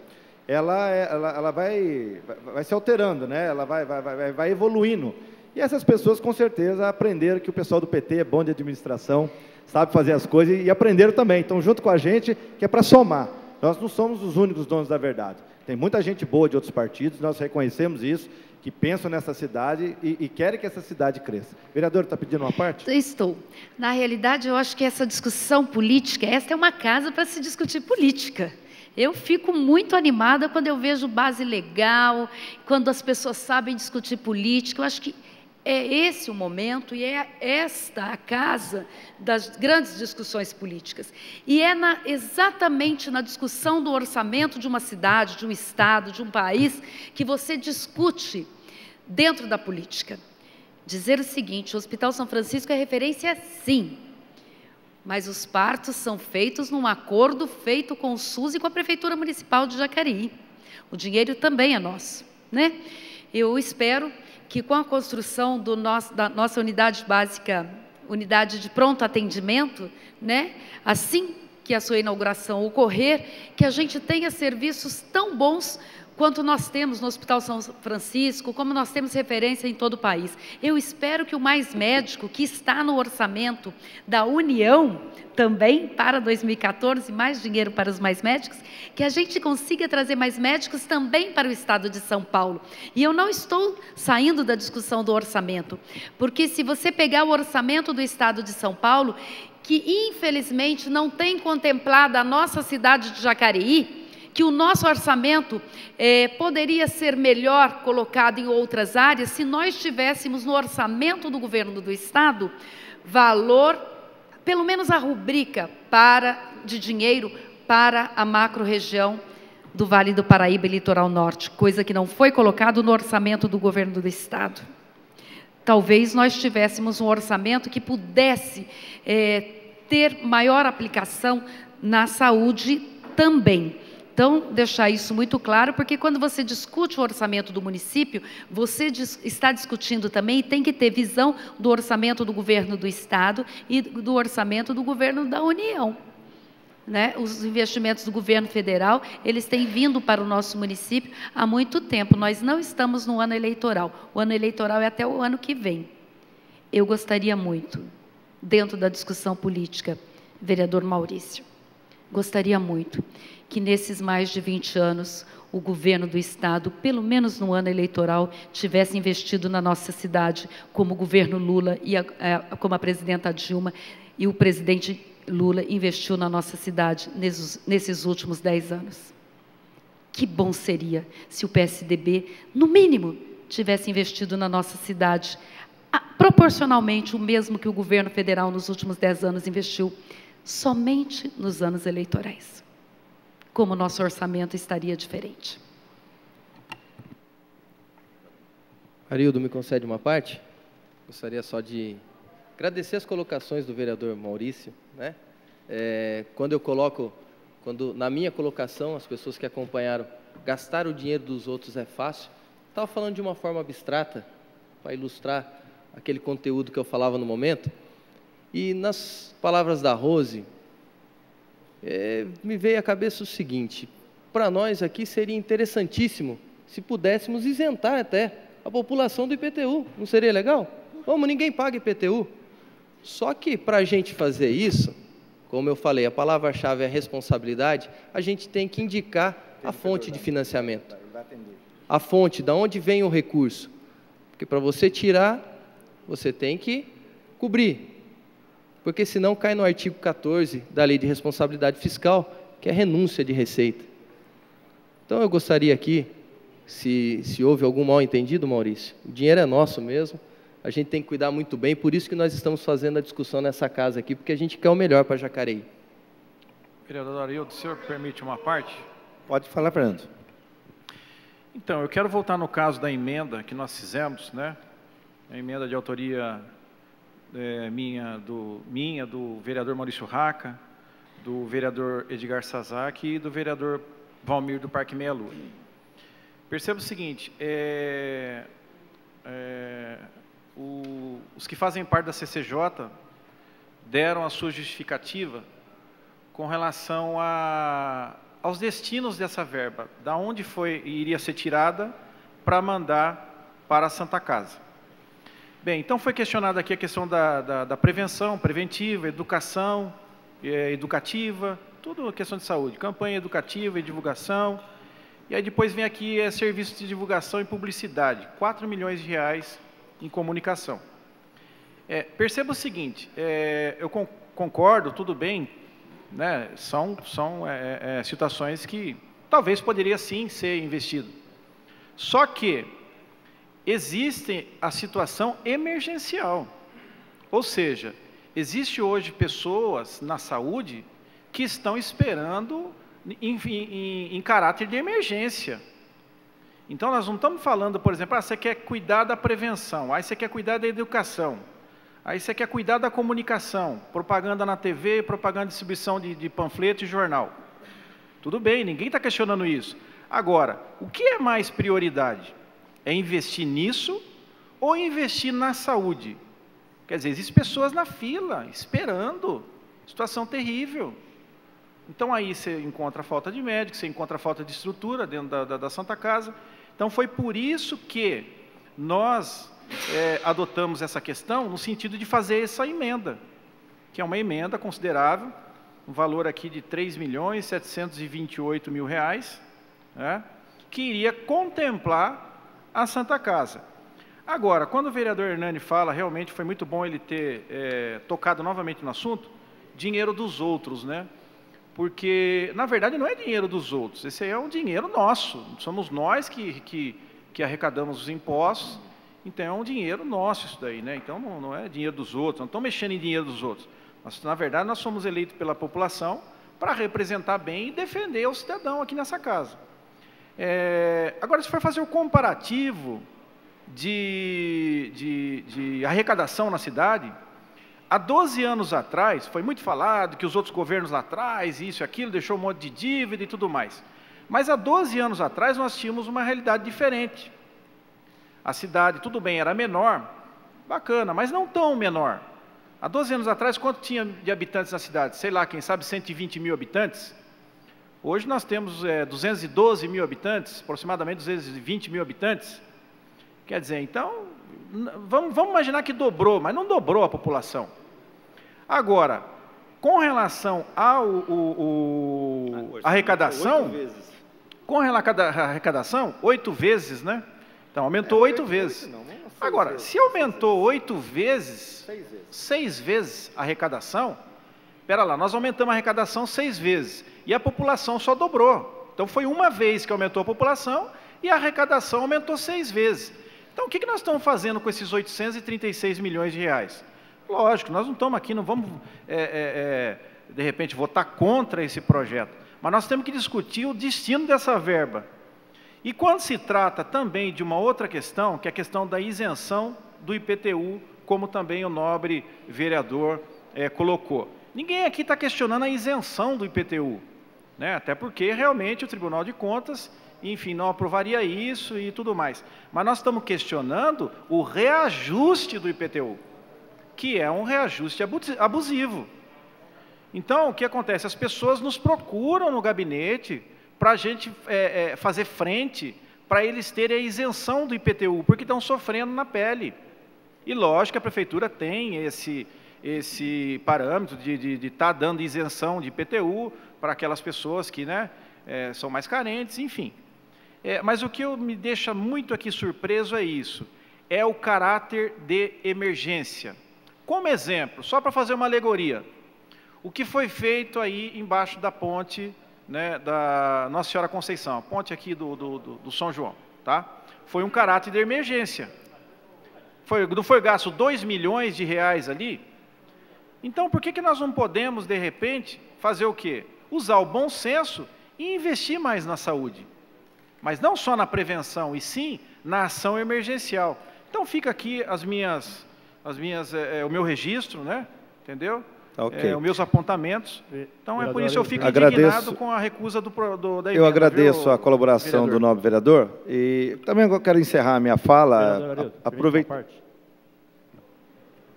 ela vai se alterando, né? Ela vai evoluindo. E essas pessoas, com certeza, aprenderam que o pessoal do PT é bom de administração, sabe fazer as coisas, e aprenderam também. Então, junto com a gente, que é para somar. Nós não somos os únicos donos da verdade. Tem muita gente boa de outros partidos, nós reconhecemos isso, que pensam nessa cidade e querem que essa cidade cresça. Vereador, está pedindo uma parte? Estou. Na realidade, eu acho que essa discussão política, esta é uma casa para se discutir política. Eu fico muito animada quando eu vejo base legal, quando as pessoas sabem discutir política. Eu acho que é esse o momento e é esta a casa das grandes discussões políticas. E é exatamente na discussão do orçamento de uma cidade, de um estado, de um país, que você discute dentro da política. Dizer o seguinte: o Hospital São Francisco é referência, sim, mas os partos são feitos num acordo feito com o SUS e com a Prefeitura Municipal de Jacareí. O dinheiro também é nosso, né? Eu espero que com a construção da nossa unidade básica, unidade de pronto atendimento, né, assim que a sua inauguração ocorrer, que a gente tenha serviços tão bons quanto nós temos no Hospital São Francisco, como nós temos referência em todo o país. Eu espero que o Mais Médico, que está no orçamento da União, também para 2014, mais dinheiro para os mais médicos, que a gente consiga trazer mais médicos também para o estado de São Paulo. E eu não estou saindo da discussão do orçamento, porque se você pegar o orçamento do estado de São Paulo, que infelizmente não tem contemplado a nossa cidade de Jacareí, que o nosso orçamento poderia ser melhor colocado em outras áreas, se nós tivéssemos no orçamento do governo do estado valor, pelo menos a rubrica de dinheiro para a macro-região do Vale do Paraíba e Litoral Norte, coisa que não foi colocado no orçamento do governo do estado. Talvez nós tivéssemos um orçamento que pudesse ter maior aplicação na saúde também. Então, deixar isso muito claro, porque quando você discute o orçamento do município, você está discutindo também, e tem que ter visão do orçamento do governo do estado e do orçamento do governo da União. Né? Os investimentos do governo federal, eles têm vindo para o nosso município há muito tempo. Nós não estamos no ano eleitoral. O ano eleitoral é até o ano que vem. Eu gostaria muito, dentro da discussão política, vereador Maurício, gostaria muito que nesses mais de 20 anos o governo do estado, pelo menos no ano eleitoral, tivesse investido na nossa cidade, como o governo Lula e como a presidenta Dilma e o presidente Lula investiu na nossa cidade nesses últimos 10 anos. Que bom seria se o PSDB, no mínimo, tivesse investido na nossa cidade proporcionalmente o mesmo que o governo federal nos últimos 10 anos investiu, somente nos anos eleitorais. Como o nosso orçamento estaria diferente. Arildo, me concede uma parte? Gostaria só de agradecer as colocações do vereador Maurício, né? Quando na minha colocação, as pessoas que acompanharam, gastar o dinheiro dos outros é fácil, estava falando de uma forma abstrata, para ilustrar aquele conteúdo que eu falava no momento, e nas palavras da Rose, me veio à cabeça o seguinte: para nós aqui seria interessantíssimo se pudéssemos isentar até a população do IPTU, não seria legal? Como ninguém paga IPTU. Só que para a gente fazer isso, como eu falei, a palavra-chave é responsabilidade, a gente tem que indicar a fonte de financiamento. A fonte, de onde vem o recurso. Porque para você tirar, você tem que cobrir. Porque senão cai no artigo 14 da Lei de Responsabilidade Fiscal, que é renúncia de receita. Então eu gostaria aqui, se houve algum mal-entendido, Maurício, o dinheiro é nosso mesmo, a gente tem que cuidar muito bem, por isso que nós estamos fazendo a discussão nessa casa aqui, porque a gente quer o melhor para Jacareí. Vereador Arildo, o senhor permite uma parte? Pode falar, Fernando. Então, eu quero voltar no caso da emenda que nós fizemos, né? A emenda de autoria minha, do vereador Maurício Raca, do vereador Edgar Sazaki e do vereador Valmir do Parque Meia Lua. Perceba o seguinte, os que fazem parte da CCJ deram a sua justificativa com relação aos destinos dessa verba, da onde iria ser tirada para mandar para a Santa Casa. Bem, então foi questionada aqui a questão da prevenção, preventiva, educação, educativa, tudo questão de saúde, campanha educativa e divulgação. E aí depois vem aqui serviço de divulgação e publicidade, 4 milhões de reais em comunicação. Perceba o seguinte, eu concordo, tudo bem, né, são situações que talvez poderia sim ser investido. Só que existe a situação emergencial, ou seja, existe hoje pessoas na saúde que estão esperando em caráter de emergência. Então, nós não estamos falando, por exemplo, você quer cuidar da prevenção, aí você quer cuidar da educação, aí você quer cuidar da comunicação, propaganda na TV, propaganda de distribuição de panfleto e jornal. Tudo bem, ninguém está questionando isso. Agora, o que é mais prioridade? É investir nisso ou investir na saúde? Quer dizer, existem pessoas na fila, esperando, situação terrível. Então, aí você encontra a falta de médico, você encontra a falta de estrutura dentro da Santa Casa. Então, foi por isso que nós adotamos essa questão no sentido de fazer essa emenda, que é uma emenda considerável, um valor aqui de R$ 3.728.000, né, que iria contemplar a Santa Casa. Agora, quando o vereador Hernani fala, realmente foi muito bom ele ter tocado novamente no assunto, dinheiro dos outros, né? Porque, na verdade, não é dinheiro dos outros, esse aí é um dinheiro nosso, somos nós que arrecadamos os impostos, então é um dinheiro nosso isso daí, né? Então não é dinheiro dos outros, não estamos mexendo em dinheiro dos outros. Na verdade, nós somos eleitos pela população para representar bem e defender o cidadão aqui nessa casa. Agora, se for fazer o comparativo de arrecadação na cidade, há 12 anos atrás, foi muito falado que os outros governos lá atrás, isso e aquilo, deixou um monte de dívida e tudo mais. Mas há 12 anos atrás, nós tínhamos uma realidade diferente. A cidade, tudo bem, era menor, bacana, mas não tão menor. Há 12 anos atrás, quanto tinha de habitantes na cidade? Sei lá, quem sabe 120 mil habitantes? Hoje nós temos 212 mil habitantes, aproximadamente 220 mil habitantes. Quer dizer, então, vamos imaginar que dobrou, mas não dobrou a população. Agora, com relação à arrecadação, 8 vezes, né? Então, aumentou 8 vezes. Agora, se aumentou 8 vezes, 6 vezes a arrecadação, espera lá, nós aumentamos a arrecadação 6 vezes, e a população só dobrou. Então, foi uma vez que aumentou a população, e a arrecadação aumentou 6 vezes. Então, o que nós estamos fazendo com esses 836 milhões de reais? Lógico, nós não estamos aqui, não vamos, de repente, votar contra esse projeto, mas nós temos que discutir o destino dessa verba. E quando se trata também de uma outra questão, que é a questão da isenção do IPTU, como também o nobre vereador colocou. Ninguém aqui está questionando a isenção do IPTU, né? Até porque realmente o Tribunal de Contas, enfim, não aprovaria isso e tudo mais. Mas nós estamos questionando o reajuste do IPTU, que é um reajuste abusivo. Então, o que acontece? As pessoas nos procuram no gabinete para a gente fazer frente, para eles terem a isenção do IPTU, porque estão sofrendo na pele. E lógico que a prefeitura tem esse parâmetro de estar dando isenção de IPTU para aquelas pessoas que, né, são mais carentes, enfim. Mas o que me deixa muito aqui surpreso é isso, é o caráter de emergência. Como exemplo, só para fazer uma alegoria, o que foi feito aí embaixo da ponte, né, da Nossa Senhora Conceição, a ponte aqui do São João, tá? Foi um caráter de emergência. Não foi gasto 2 milhões de reais ali? Então, por que nós não podemos, de repente, fazer o quê? Usar o bom senso e investir mais na saúde. Mas não só na prevenção, e sim na ação emergencial. Então, fica aqui o meu registro, né? Entendeu? Okay. Os meus apontamentos. Então, por isso eu fico indignado com a recusa da emenda. Eu agradeço a colaboração do nobre vereador. E também eu quero encerrar a minha fala. Aproveita.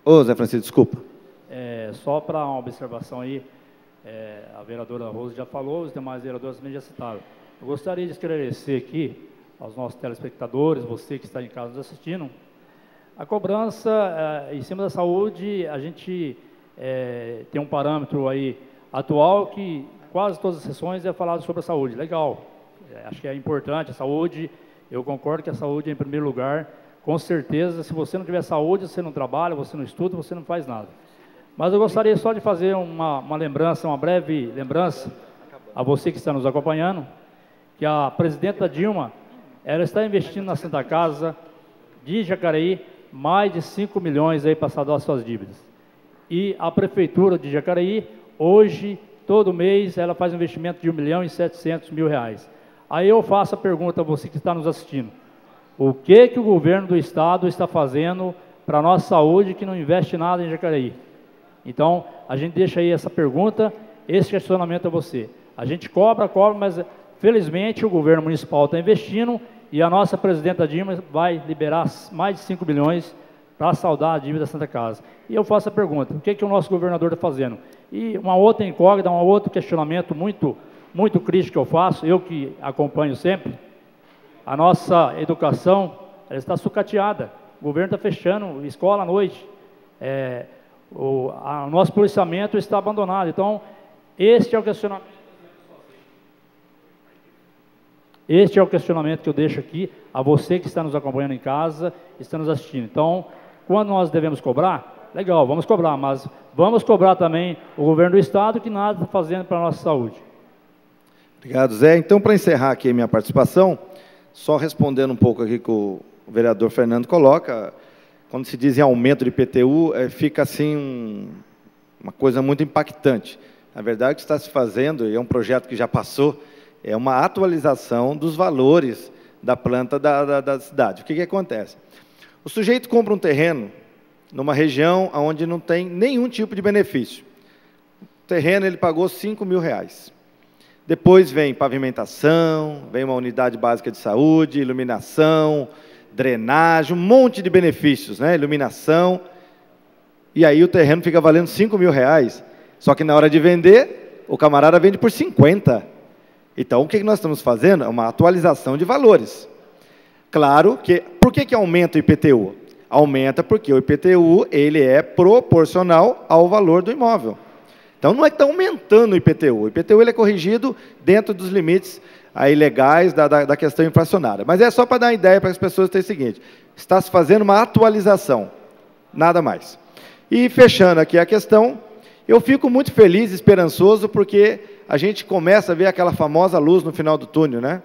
Ô, Zé Francisco, desculpa. Só para uma observação aí, a vereadora Rose já falou, os demais vereadores também já citaram. Eu gostaria de esclarecer aqui aos nossos telespectadores, você que está em casa nos assistindo, a cobrança em cima da saúde, a gente tem um parâmetro aí atual que quase todas as sessões é falado sobre a saúde. Legal, acho que é importante a saúde, eu concordo que a saúde é em primeiro lugar, com certeza, se você não tiver saúde, você não trabalha, você não estuda, você não faz nada. Mas eu gostaria só de fazer uma lembrança, uma breve lembrança a você que está nos acompanhando, que a presidenta Dilma, ela está investindo na Santa Casa de Jacareí mais de 5 milhões aí para saldar as suas dívidas. E a prefeitura de Jacareí, hoje, todo mês, ela faz um investimento de R$ 1.700.000. Aí eu faço a pergunta a você que está nos assistindo. O que o governo do estado está fazendo para a nossa saúde que não investe nada em Jacareí? Então, a gente deixa aí essa pergunta, esse questionamento a você. A gente cobra, mas felizmente o governo municipal está investindo e a nossa presidenta Dilma vai liberar mais de 5 milhões para saldar a dívida da Santa Casa. E eu faço a pergunta, o que o nosso governador está fazendo? E uma outra incógnita, um outro questionamento muito crítico que eu faço, eu que acompanho sempre, a nossa educação, ela está sucateada, o governo está fechando escola à noite, o nosso policiamento está abandonado. Então, este é o questionamento. Este é o questionamento que eu deixo aqui a você que está nos acompanhando em casa, está nos assistindo. Então, quando nós devemos cobrar, legal, vamos cobrar, mas vamos cobrar também o governo do Estado que nada está fazendo para a nossa saúde. Obrigado, Zé. Então, para encerrar aqui a minha participação, só respondendo um pouco aqui que o vereador Fernando coloca, quando se diz em aumento de IPTU, fica assim uma coisa muito impactante. Na verdade, o que está se fazendo, e é um projeto que já passou, é uma atualização dos valores da planta da cidade. O que acontece? O sujeito compra um terreno numa região onde não tem nenhum tipo de benefício. O terreno ele pagou R$5.000. Depois vem pavimentação, vem uma unidade básica de saúde, iluminação, drenagem, um monte de benefícios, né? Iluminação. E aí o terreno fica valendo R$5.000. Só que na hora de vender, o camarada vende por 50. Então, o que nós estamos fazendo é uma atualização de valores. Claro que... Por que aumenta o IPTU? Aumenta porque o IPTU ele é proporcional ao valor do imóvel. Então, não é que está aumentando o IPTU. O IPTU ele é corrigido dentro dos limites aí legais da questão inflacionária. Mas é só para dar uma ideia para as pessoas terem o seguinte, está se fazendo uma atualização, nada mais. E fechando aqui a questão, eu fico muito feliz e esperançoso porque a gente começa a ver aquela famosa luz no final do túnel, né?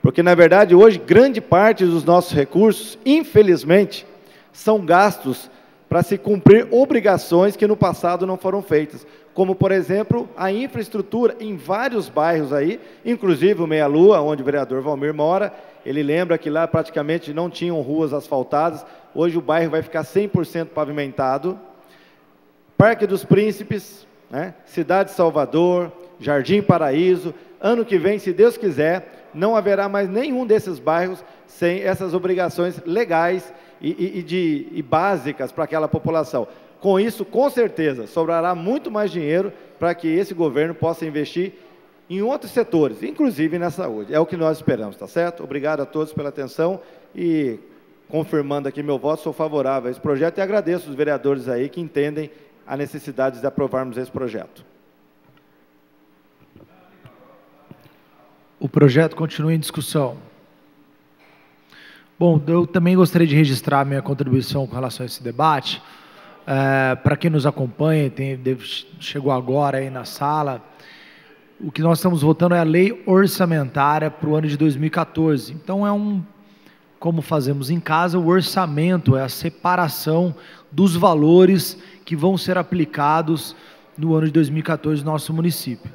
Porque, na verdade, hoje, grande parte dos nossos recursos, infelizmente, são gastos para se cumprir obrigações que no passado não foram feitas. Como, por exemplo, a infraestrutura em vários bairros aí, inclusive o Meia Lua, onde o vereador Valmir mora, ele lembra que lá praticamente não tinham ruas asfaltadas, hoje o bairro vai ficar 100% pavimentado. Parque dos Príncipes, né? Cidade de Salvador, Jardim Paraíso, ano que vem, se Deus quiser, não haverá mais nenhum desses bairros sem essas obrigações legais e básicas para aquela população. Com isso, com certeza, sobrará muito mais dinheiro para que esse governo possa investir em outros setores, inclusive na saúde. É o que nós esperamos, tá certo? Obrigado a todos pela atenção e, confirmando aqui meu voto, sou favorável a esse projeto e agradeço os vereadores aí que entendem a necessidade de aprovarmos esse projeto. O projeto continua em discussão. Bom, eu também gostaria de registrar minha contribuição com relação a esse debate. Para quem nos acompanha, chegou agora aí na sala, o que nós estamos votando é a lei orçamentária para o ano de 2014. Então, como fazemos em casa, o orçamento é a separação dos valores que vão ser aplicados no ano de 2014 no nosso município.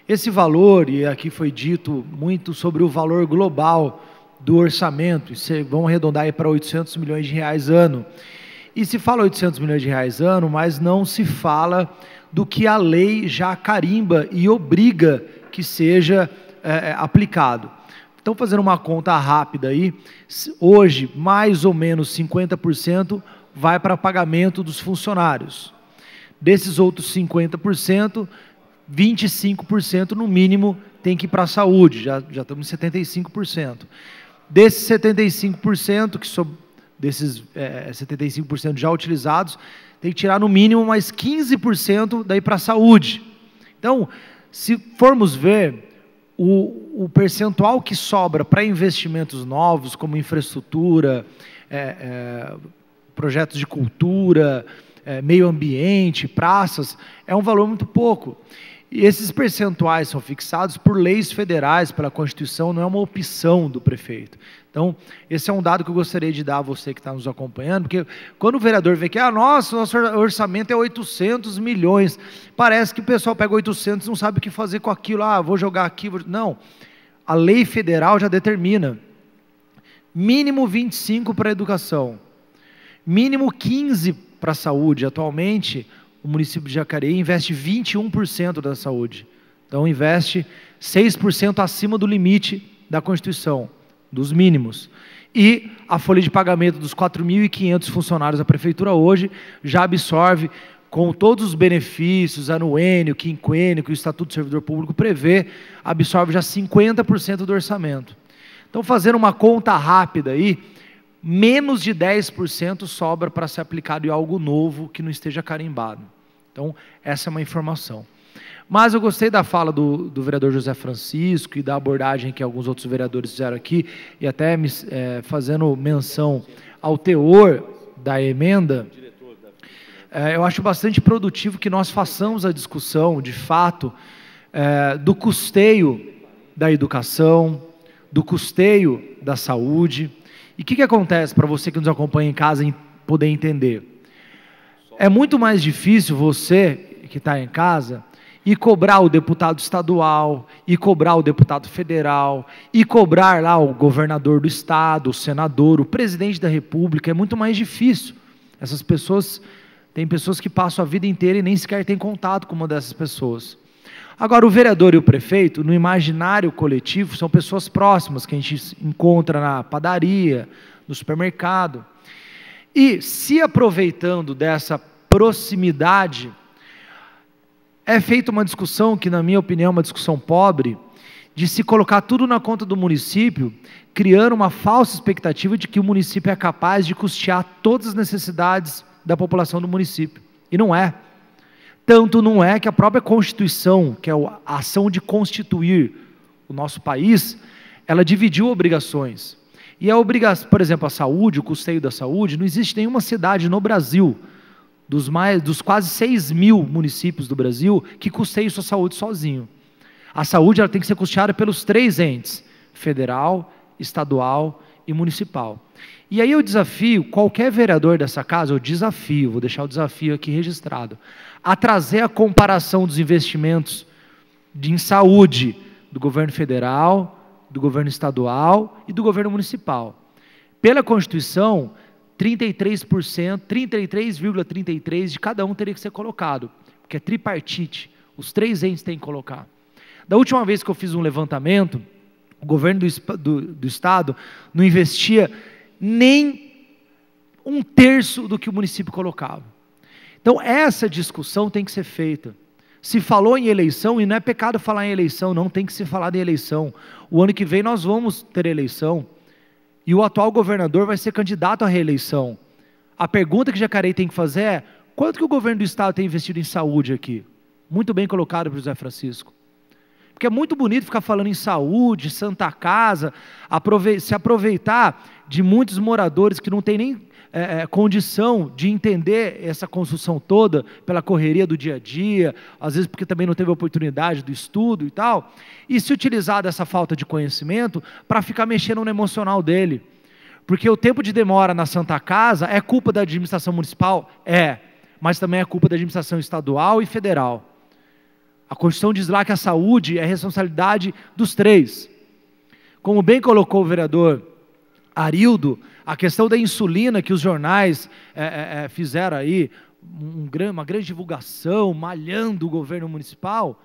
Esse valor, e aqui foi dito muito sobre o valor global do orçamento, vão arredondar aí para R$800 milhões ano. E se fala R$800 milhões ano, mas não se fala do que a lei já carimba e obriga que seja aplicado. Então, fazendo uma conta rápida aí, hoje, mais ou menos 50% vai para pagamento dos funcionários. Desses outros 50%, 25% no mínimo tem que ir para a saúde, já estamos em 75%. Desses 75%, desses 75% já utilizados, tem que tirar no mínimo mais 15% daí para a saúde. Então, se formos ver, o percentual que sobra para investimentos novos, como infraestrutura, projetos de cultura, meio ambiente, praças, é um valor muito pouco. E esses percentuais são fixados por leis federais, pela Constituição, não é uma opção do prefeito. Então, esse é um dado que eu gostaria de dar a você que está nos acompanhando, porque quando o vereador vê que, nosso orçamento é 800 milhões, parece que o pessoal pega 800 e não sabe o que fazer com aquilo, vou jogar aqui, não. A lei federal já determina, mínimo 25 para a educação, mínimo 15 para a saúde. Atualmente, o município de Jacareí investe 21% da saúde. Então, investe 6% acima do limite da Constituição, dos mínimos. E a folha de pagamento dos 4.500 funcionários da prefeitura hoje já absorve, com todos os benefícios, anuênio, quinquênio, que o Estatuto do Servidor Público prevê, absorve já 50% do orçamento. Então, fazendo uma conta rápida aí, menos de 10% sobra para ser aplicado em algo novo que não esteja carimbado. Então, essa é uma informação. Mas eu gostei da fala do vereador José Francisco e da abordagem que alguns outros vereadores fizeram aqui, e até fazendo menção ao teor da emenda. Eu acho bastante produtivo que nós façamos a discussão, de fato, do custeio da educação, do custeio da saúde. E o que acontece, para você que nos acompanha em casa poder entender? É muito mais difícil você, que está em casa, e cobrar o deputado estadual, e cobrar o deputado federal, e cobrar lá o governador do estado, o senador, o presidente da república. É muito mais difícil. Essas pessoas, tem pessoas que passam a vida inteira e nem sequer têm contato com uma dessas pessoas. Agora, o vereador e o prefeito, no imaginário coletivo, são pessoas próximas, que a gente encontra na padaria, no supermercado. E, se aproveitando dessa proximidade, é feita uma discussão, que na minha opinião é uma discussão pobre, de se colocar tudo na conta do município, criando uma falsa expectativa de que o município é capaz de custear todas as necessidades da população do município. E não é. Tanto não é que a própria Constituição, que é a ação de constituir o nosso país, ela dividiu obrigações. E a obrigação, por exemplo, a saúde, o custeio da saúde, não existe nenhuma cidade no Brasil, dos quase 6.000 municípios do Brasil, que custeia sua saúde sozinho. A saúde ela tem que ser custeada pelos 3 entes, federal, estadual e municipal. E aí eu desafio qualquer vereador dessa casa, vou deixar o desafio aqui registrado, a trazer a comparação dos investimentos em saúde do governo federal, do governo estadual e do governo municipal. Pela Constituição, 33%, 33,33% de cada um teria que ser colocado, porque é tripartite, os 3 entes têm que colocar. Da última vez que eu fiz um levantamento, o governo do estado não investia nem 1/3 do que o município colocava. Então, essa discussão tem que ser feita. Se falou em eleição, e não é pecado falar em eleição, não tem que se falar em eleição. O ano que vem nós vamos ter eleição, e o atual governador vai ser candidato à reeleição. A pergunta que Jacareí tem que fazer é: quanto que o governo do estado tem investido em saúde aqui? Muito bem colocado por José Francisco. Porque é muito bonito ficar falando em saúde, Santa Casa, se aproveitar de muitos moradores que não têm nem condição de entender essa construção toda pela correria do dia a dia, às vezes porque também não teve oportunidade do estudo e tal, e se utilizar dessa falta de conhecimento para ficar mexendo no emocional dele. Porque o tempo de demora na Santa Casa é culpa da administração municipal? Mas também é culpa da administração estadual e federal. A Constituição diz lá que a saúde é responsabilidade dos 3. Como bem colocou o vereador Arildo, a questão da insulina que os jornais fizeram aí, uma grande divulgação, malhando o governo municipal,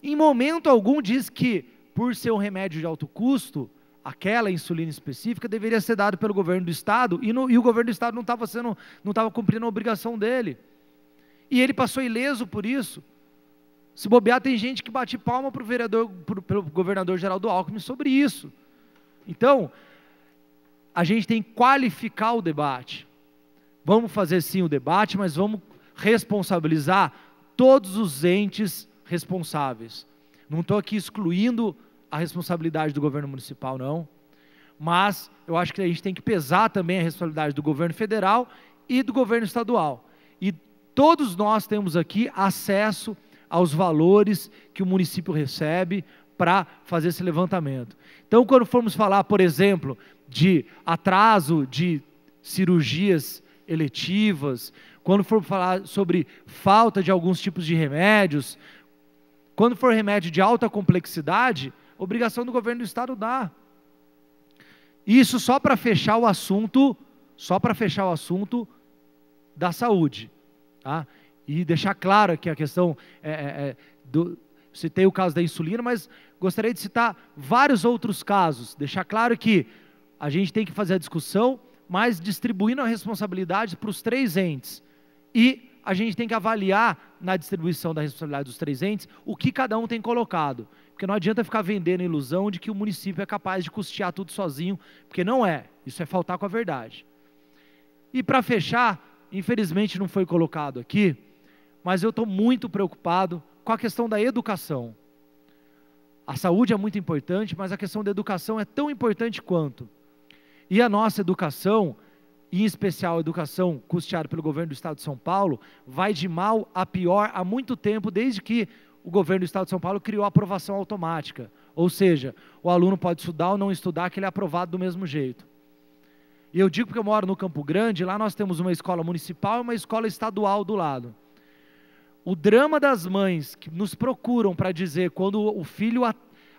em momento algum diz que, por ser um remédio de alto custo, aquela insulina específica deveria ser dada pelo governo do estado, e o governo do estado não estava cumprindo a obrigação dele. E ele passou ileso por isso. Se bobear, tem gente que bate palma pelo governador Geraldo Alckmin sobre isso. Então, a gente tem que qualificar o debate. Vamos fazer sim o debate, mas vamos responsabilizar todos os entes responsáveis. Não estou aqui excluindo a responsabilidade do governo municipal, não. Mas eu acho que a gente tem que pesar também a responsabilidade do governo federal e do governo estadual. E todos nós temos aqui acesso aos valores que o município recebe para fazer esse levantamento. Então, quando formos falar, por exemplo, de atraso de cirurgias eletivas, quando for falar sobre falta de alguns tipos de remédios, quando for remédio de alta complexidade, obrigação do governo do estado dá. Isso só para fechar o assunto, da saúde, tá? E deixar claro que a questão citei o caso da insulina, mas gostaria de citar vários outros casos, deixar claro que a gente tem que fazer a discussão, mas distribuindo a responsabilidade para os 3 entes. E a gente tem que avaliar na distribuição da responsabilidade dos 3 entes o que cada um tem colocado. Porque não adianta ficar vendendo a ilusão de que o município é capaz de custear tudo sozinho, porque não é. Isso é faltar com a verdade. E para fechar, infelizmente não foi colocado aqui, mas eu estou muito preocupado com a questão da educação. A saúde é muito importante, mas a questão da educação é tão importante quanto. E a nossa educação, em especial a educação custeada pelo governo do Estado de São Paulo, vai de mal a pior há muito tempo, desde que o governo do Estado de São Paulo criou a aprovação automática. Ou seja, o aluno pode estudar ou não estudar, que ele é aprovado do mesmo jeito. E eu digo porque eu moro no Campo Grande, lá nós temos uma escola municipal e uma escola estadual do lado. O drama das mães que nos procuram para dizer quando o filho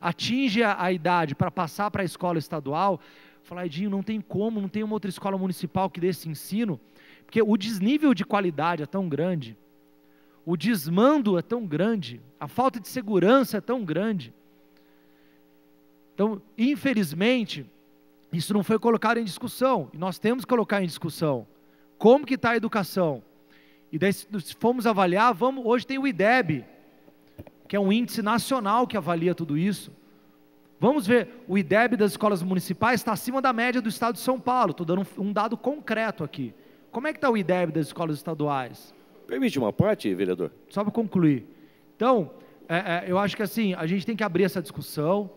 atinge a idade para passar para a escola estadual, falar, Edinho, não tem como, não tem uma outra escola municipal que dê esse ensino, porque o desnível de qualidade é tão grande, o desmando é tão grande, a falta de segurança é tão grande. Então, infelizmente, isso não foi colocado em discussão, e nós temos que colocar em discussão. Como que está a educação? E daí, se formos avaliar, hoje tem o IDEB, que é um índice nacional que avalia tudo isso. Vamos ver, o IDEB das escolas municipais está acima da média do Estado de São Paulo. Estou dando um dado concreto aqui. Como é que está o IDEB das escolas estaduais? Permite uma parte, vereador? Só para concluir. Então, eu acho que assim, a gente tem que abrir essa discussão,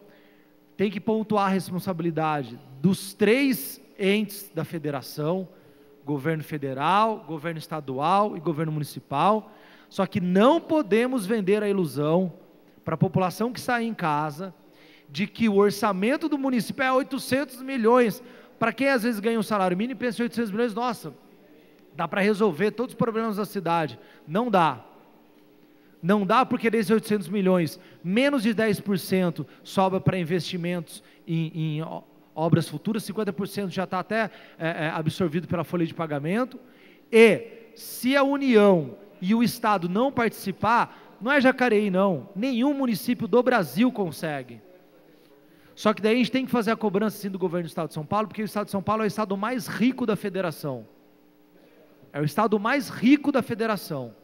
tem que pontuar a responsabilidade dos 3 entes da federação, governo federal, governo estadual e governo municipal, só que não podemos vender a ilusão para a população que está em casa, de que o orçamento do município é 800 milhões, para quem às vezes ganha um salário mínimo e pensa em 800 milhões, nossa, dá para resolver todos os problemas da cidade. Não dá. Não dá porque desses 800 milhões, menos de 10% sobra para investimentos em obras futuras, 50% já está até absorvido pela folha de pagamento, e se a União e o Estado não participar, não é Jacareí não, nenhum município do Brasil consegue. Só que daí a gente tem que fazer a cobrança sim do governo do Estado de São Paulo, porque o Estado de São Paulo é o estado mais rico da federação. É o estado mais rico da federação.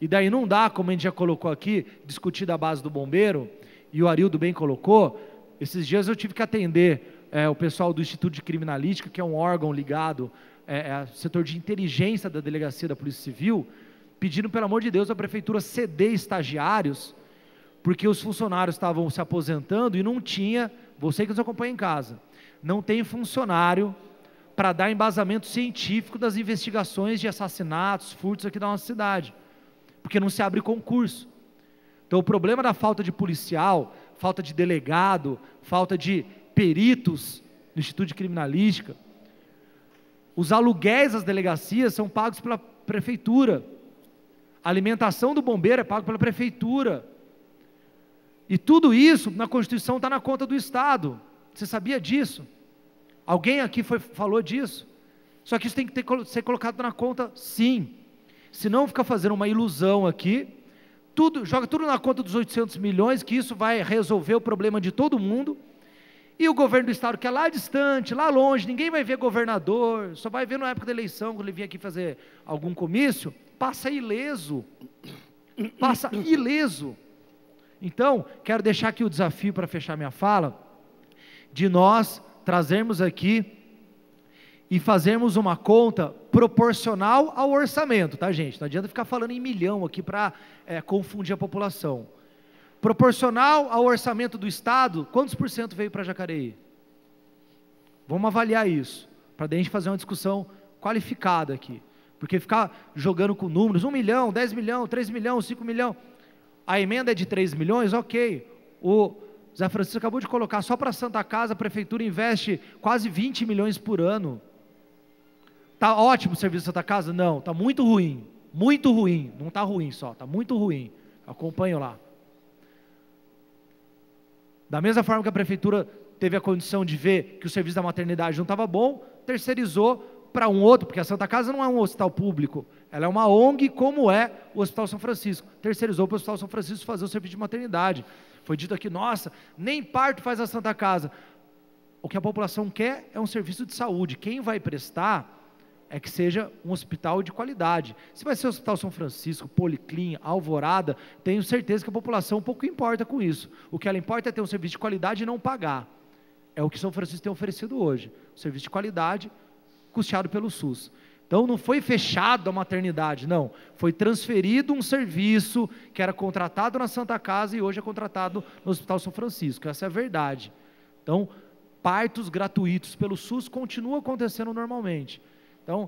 E daí não dá, como a gente já colocou aqui, discutir da base do bombeiro, e o Arildo bem colocou, esses dias eu tive que atender o pessoal do Instituto de Criminalística, que é um órgão ligado ao setor de inteligência da Delegacia da Polícia Civil, pedindo, pelo amor de Deus, a prefeitura ceder estagiários, porque os funcionários estavam se aposentando e não tinha, você que nos acompanha em casa, não tem funcionário para dar embasamento científico das investigações de assassinatos, furtos aqui da nossa cidade, porque não se abre concurso. Então o problema da falta de policial, falta de delegado, falta de peritos no Instituto de Criminalística, os aluguéis das delegacias são pagos pela prefeitura, a alimentação do bombeiro é paga pela prefeitura, e tudo isso na Constituição está na conta do Estado. Você sabia disso? Alguém aqui falou disso? Só que isso tem que ser colocado na conta, sim. Senão fica fazendo uma ilusão aqui, joga tudo na conta dos 800 milhões, que isso vai resolver o problema de todo mundo, e o governo do Estado, que é lá distante, lá longe, ninguém vai ver governador, só vai ver na época da eleição, quando ele vier aqui fazer algum comício, passa ileso. Passa ileso. Então, quero deixar aqui o desafio para fechar minha fala, de nós trazermos aqui e fazermos uma conta proporcional ao orçamento, tá gente? Não adianta ficar falando em milhão aqui para confundir a população. Proporcional ao orçamento do Estado, quantos por cento veio para Jacareí? Vamos avaliar isso, para daí a gente fazer uma discussão qualificada aqui. Porque ficar jogando com números, 1 milhão, 10 milhões, 3 milhões, 5 milhões, a emenda é de 3 milhões, ok. O Zé Francisco acabou de colocar, só para a Santa Casa a prefeitura investe quase 20 milhões por ano. Está ótimo o serviço da Santa Casa? Não, está muito ruim, não está ruim só, está muito ruim, acompanho lá. Da mesma forma que a prefeitura teve a condição de ver que o serviço da maternidade não estava bom, terceirizou para um outro, porque a Santa Casa não é um hospital público, ela é uma ONG como é o Hospital São Francisco, terceirizou para o Hospital São Francisco fazer o serviço de maternidade. Foi dito aqui, nossa, nem parto faz a Santa Casa. o que a população quer é um serviço de saúde. Quem vai prestar é que seja um hospital de qualidade. Se vai ser o Hospital São Francisco, Policlin, Alvorada, tenho certeza que a população pouco importa com isso. O que ela importa é ter um serviço de qualidade e não pagar. É o que São Francisco tem oferecido hoje. Um serviço de qualidade, custeado pelo SUS. Então, não foi fechado a maternidade, não. Foi transferido um serviço que era contratado na Santa Casa e hoje é contratado no Hospital São Francisco. Essa é a verdade. Então, partos gratuitos pelo SUS continuam acontecendo normalmente. Então,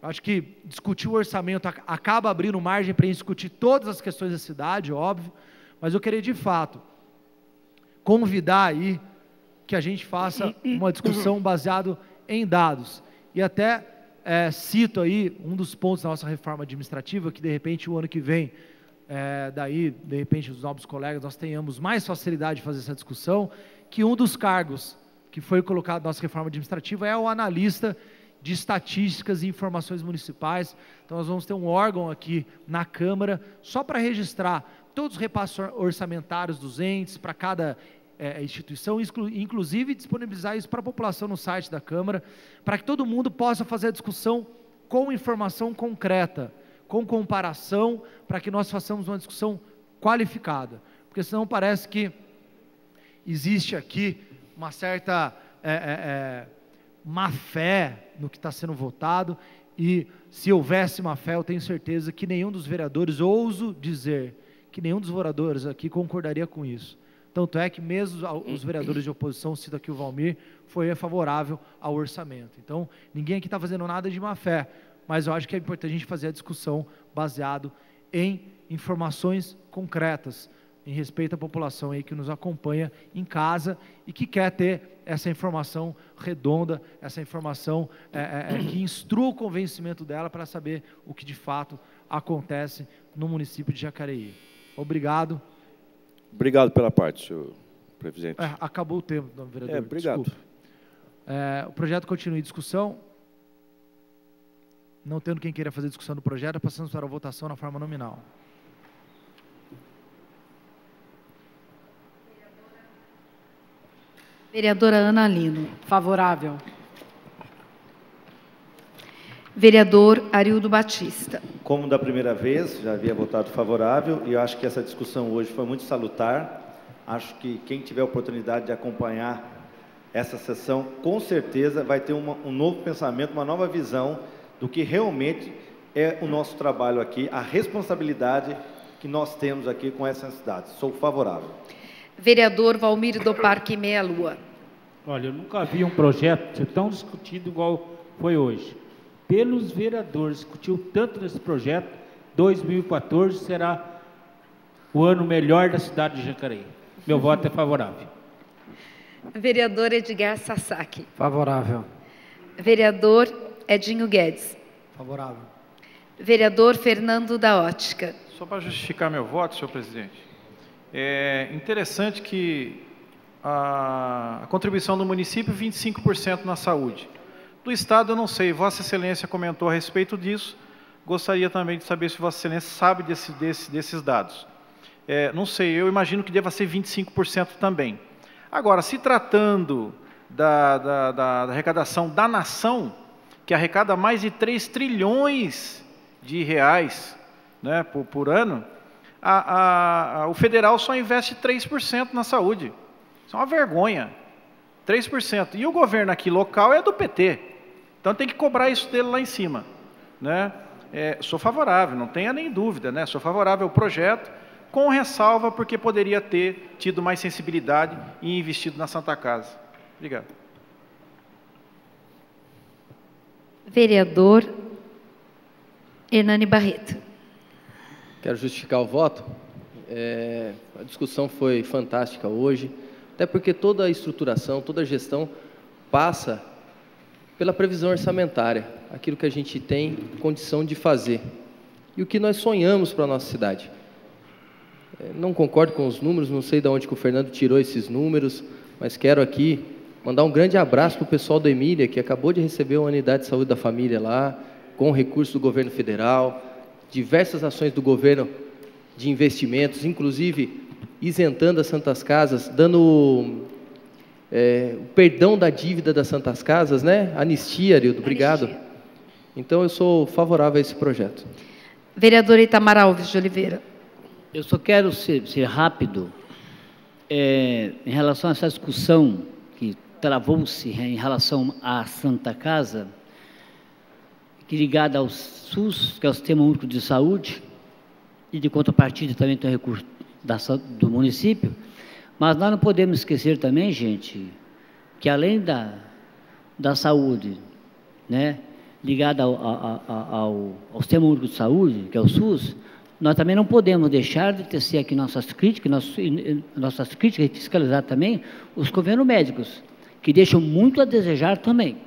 acho que discutir o orçamento acaba abrindo margem para discutir todas as questões da cidade, óbvio, mas eu queria, de fato, convidar aí que a gente faça uma discussão baseada em dados. E até cito aí um dos pontos da nossa reforma administrativa, que de repente o ano que vem, daí, de repente, os novos colegas, nós tenhamos mais facilidade de fazer essa discussão, que um dos cargos que foi colocado na nossa reforma administrativa é o analista de estatísticas e informações municipais. Então, nós vamos ter um órgão aqui na Câmara, só para registrar todos os repasses orçamentários dos entes, para cada instituição, inclusive disponibilizar isso para a população no site da Câmara, para que todo mundo possa fazer a discussão com informação concreta, com comparação, para que nós façamos uma discussão qualificada, porque senão parece que existe aqui uma certa má fé no que está sendo votado, e se houvesse má fé, eu tenho certeza que nenhum dos vereadores, ouso dizer, que nenhum dos vereadores aqui concordaria com isso. Tanto é que mesmo os vereadores de oposição, cito aqui o Valmir, foi favorável ao orçamento. Então, ninguém aqui está fazendo nada de má fé, mas eu acho que é importante a gente fazer a discussão baseado em informações concretas, em respeito à população aí que nos acompanha em casa e que quer ter essa informação redonda, essa informação que instrua o convencimento dela para saber o que de fato acontece no município de Jacareí. Obrigado. Obrigado pela parte, senhor presidente. Acabou o tempo, vereador. Obrigado. Desculpe. O projeto continua em discussão. Não tendo quem queira fazer discussão do projeto, passamos para a votação na forma nominal. Vereadora Ana Lino. Favorável. Vereador Arildo Batista. Como da primeira vez, já havia votado favorável, e eu acho que essa discussão hoje foi muito salutar. Acho que quem tiver a oportunidade de acompanhar essa sessão, com certeza vai ter um novo pensamento, uma nova visão do que realmente é o nosso trabalho aqui, a responsabilidade que nós temos aqui com essa cidade. Sou favorável. Vereador Valmir do Parque Meia Lua. Olha, eu nunca vi um projeto ser tão discutido igual foi hoje. Pelos vereadores, discutiu tanto nesse projeto, 2014 será o ano melhor da cidade de Jacareí. Meu voto é favorável. Vereador Edgar Sasaki. Favorável. Vereador Edinho Guedes. Favorável. Vereador Fernando da Ótica. Só para justificar meu voto, senhor presidente. É interessante que a contribuição do município, 25% na saúde. Do Estado, eu não sei, Vossa Excelência comentou a respeito disso, gostaria também de saber se Vossa Excelência sabe desses dados. Não sei, eu imagino que deva ser 25% também. Agora, se tratando da arrecadação da nação, que arrecada mais de 3 trilhões de reais, né, por ano, o federal só investe 3% na saúde. Isso é uma vergonha. 3%. E o governo aqui local é do PT. Então tem que cobrar isso dele lá em cima. Né? Sou favorável, não tenha nem dúvida. Né? Sou favorável ao projeto, com ressalva porque poderia ter tido mais sensibilidade e investido na Santa Casa. Obrigado. Vereador Hernani Barreto. Quero justificar o voto. A discussão foi fantástica hoje, até porque toda a estruturação, toda a gestão passa pela previsão orçamentária, aquilo que a gente tem condição de fazer e o que nós sonhamos para a nossa cidade. Não concordo com os números, não sei de onde que o Fernando tirou esses números, mas quero aqui mandar um grande abraço para o pessoal do Emília, que acabou de receber uma unidade de saúde da família lá, com recursos do governo federal, diversas ações do governo de investimentos, inclusive isentando as Santas Casas, dando o perdão da dívida das Santas Casas, né? Anistia, Arildo, obrigado. Anistia. Então, eu sou favorável a esse projeto. Vereador Itamar Alves de Oliveira. Eu só quero ser rápido em relação a essa discussão que travou-se em relação à Santa Casa, que ligada ao SUS, que é o Sistema Único de Saúde, e de contrapartida também tem o recurso do município, mas nós não podemos esquecer também, gente, que além da saúde, né, ligada ao Sistema Único de Saúde, que é o SUS, nós também não podemos deixar de tecer aqui nossas críticas e fiscalizar também os convênios médicos, que deixam muito a desejar também,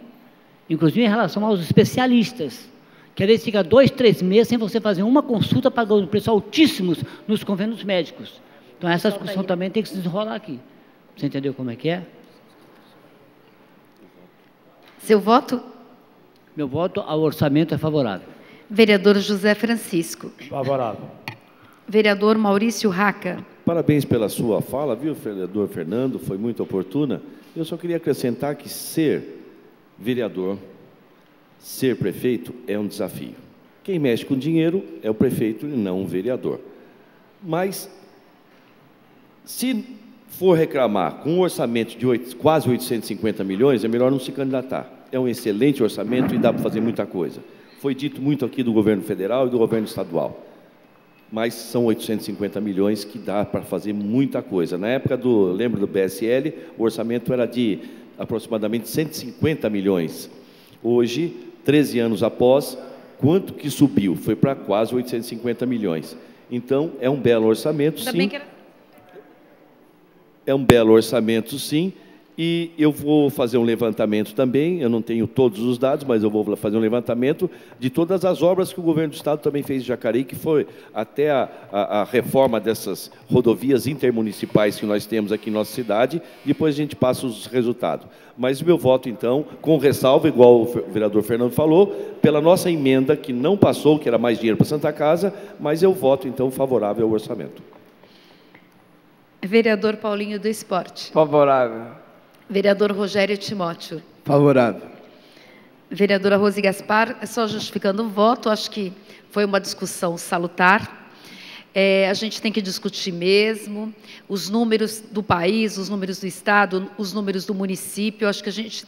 inclusive em relação aos especialistas, que às vezes fica 2, 3 meses sem você fazer uma consulta, pagando preços altíssimos nos convênios médicos. Então, essa discussão também tem que se desenrolar aqui. Você entendeu como é que é? Seu voto? Meu voto ao orçamento é favorável. Vereador José Francisco. Favorável. Vereador Maurício Raca. Parabéns pela sua fala, viu, vereador Fernando? Foi muito oportuna. Eu só queria acrescentar que ser vereador, ser prefeito é um desafio. Quem mexe com dinheiro é o prefeito e não o vereador. Mas, se for reclamar com um orçamento de quase 850 milhões, é melhor não se candidatar. É um excelente orçamento e dá para fazer muita coisa. Foi dito muito aqui do governo federal e do governo estadual. Mas são 850 milhões que dá para fazer muita coisa. Na época lembro do PSL, o orçamento era de aproximadamente 150 milhões. Hoje, 13 anos após, quanto que subiu? Foi para quase 850 milhões. Então, é um belo orçamento, sim. É um belo orçamento, sim. E eu vou fazer um levantamento também, eu não tenho todos os dados, mas eu vou fazer um levantamento de todas as obras que o governo do estado também fez em Jacareí, que foi até a reforma dessas rodovias intermunicipais que nós temos aqui em nossa cidade, depois a gente passa os resultados. Mas o meu voto, então, com ressalva, igual o vereador Fernando falou, pela nossa emenda, que não passou, que era mais dinheiro para a Santa Casa, mas eu voto, então, favorável ao orçamento. Vereador Paulinho do Esporte. Favorável. Vereador Rogério Timóteo. Favorável. Vereadora Rose Gaspar, só justificando o voto, acho que foi uma discussão salutar. A gente tem que discutir mesmo os números do país, os números do estado, os números do município, acho que a gente...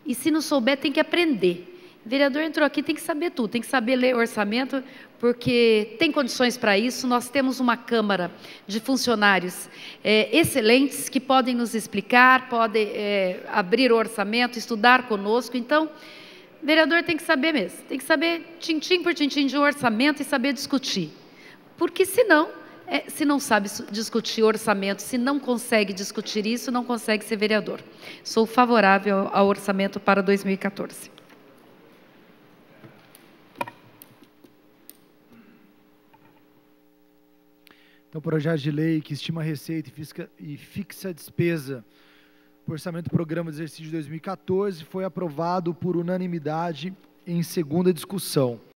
E se não souber, tem que aprender. O vereador entrou aqui, tem que saber tudo, tem que saber ler orçamento, porque tem condições para isso. Nós temos uma Câmara de funcionários excelentes que podem nos explicar, podem abrir o orçamento, estudar conosco. Então, o vereador tem que saber mesmo, tem que saber tintim por tintim de orçamento e saber discutir. Porque senão, se não sabe discutir orçamento, se não consegue discutir isso, não consegue ser vereador. Sou favorável ao orçamento para 2014. Então, o projeto de lei que estima receita e fixa a despesa para o orçamento do programa de exercício de 2014 foi aprovado por unanimidade em segunda discussão.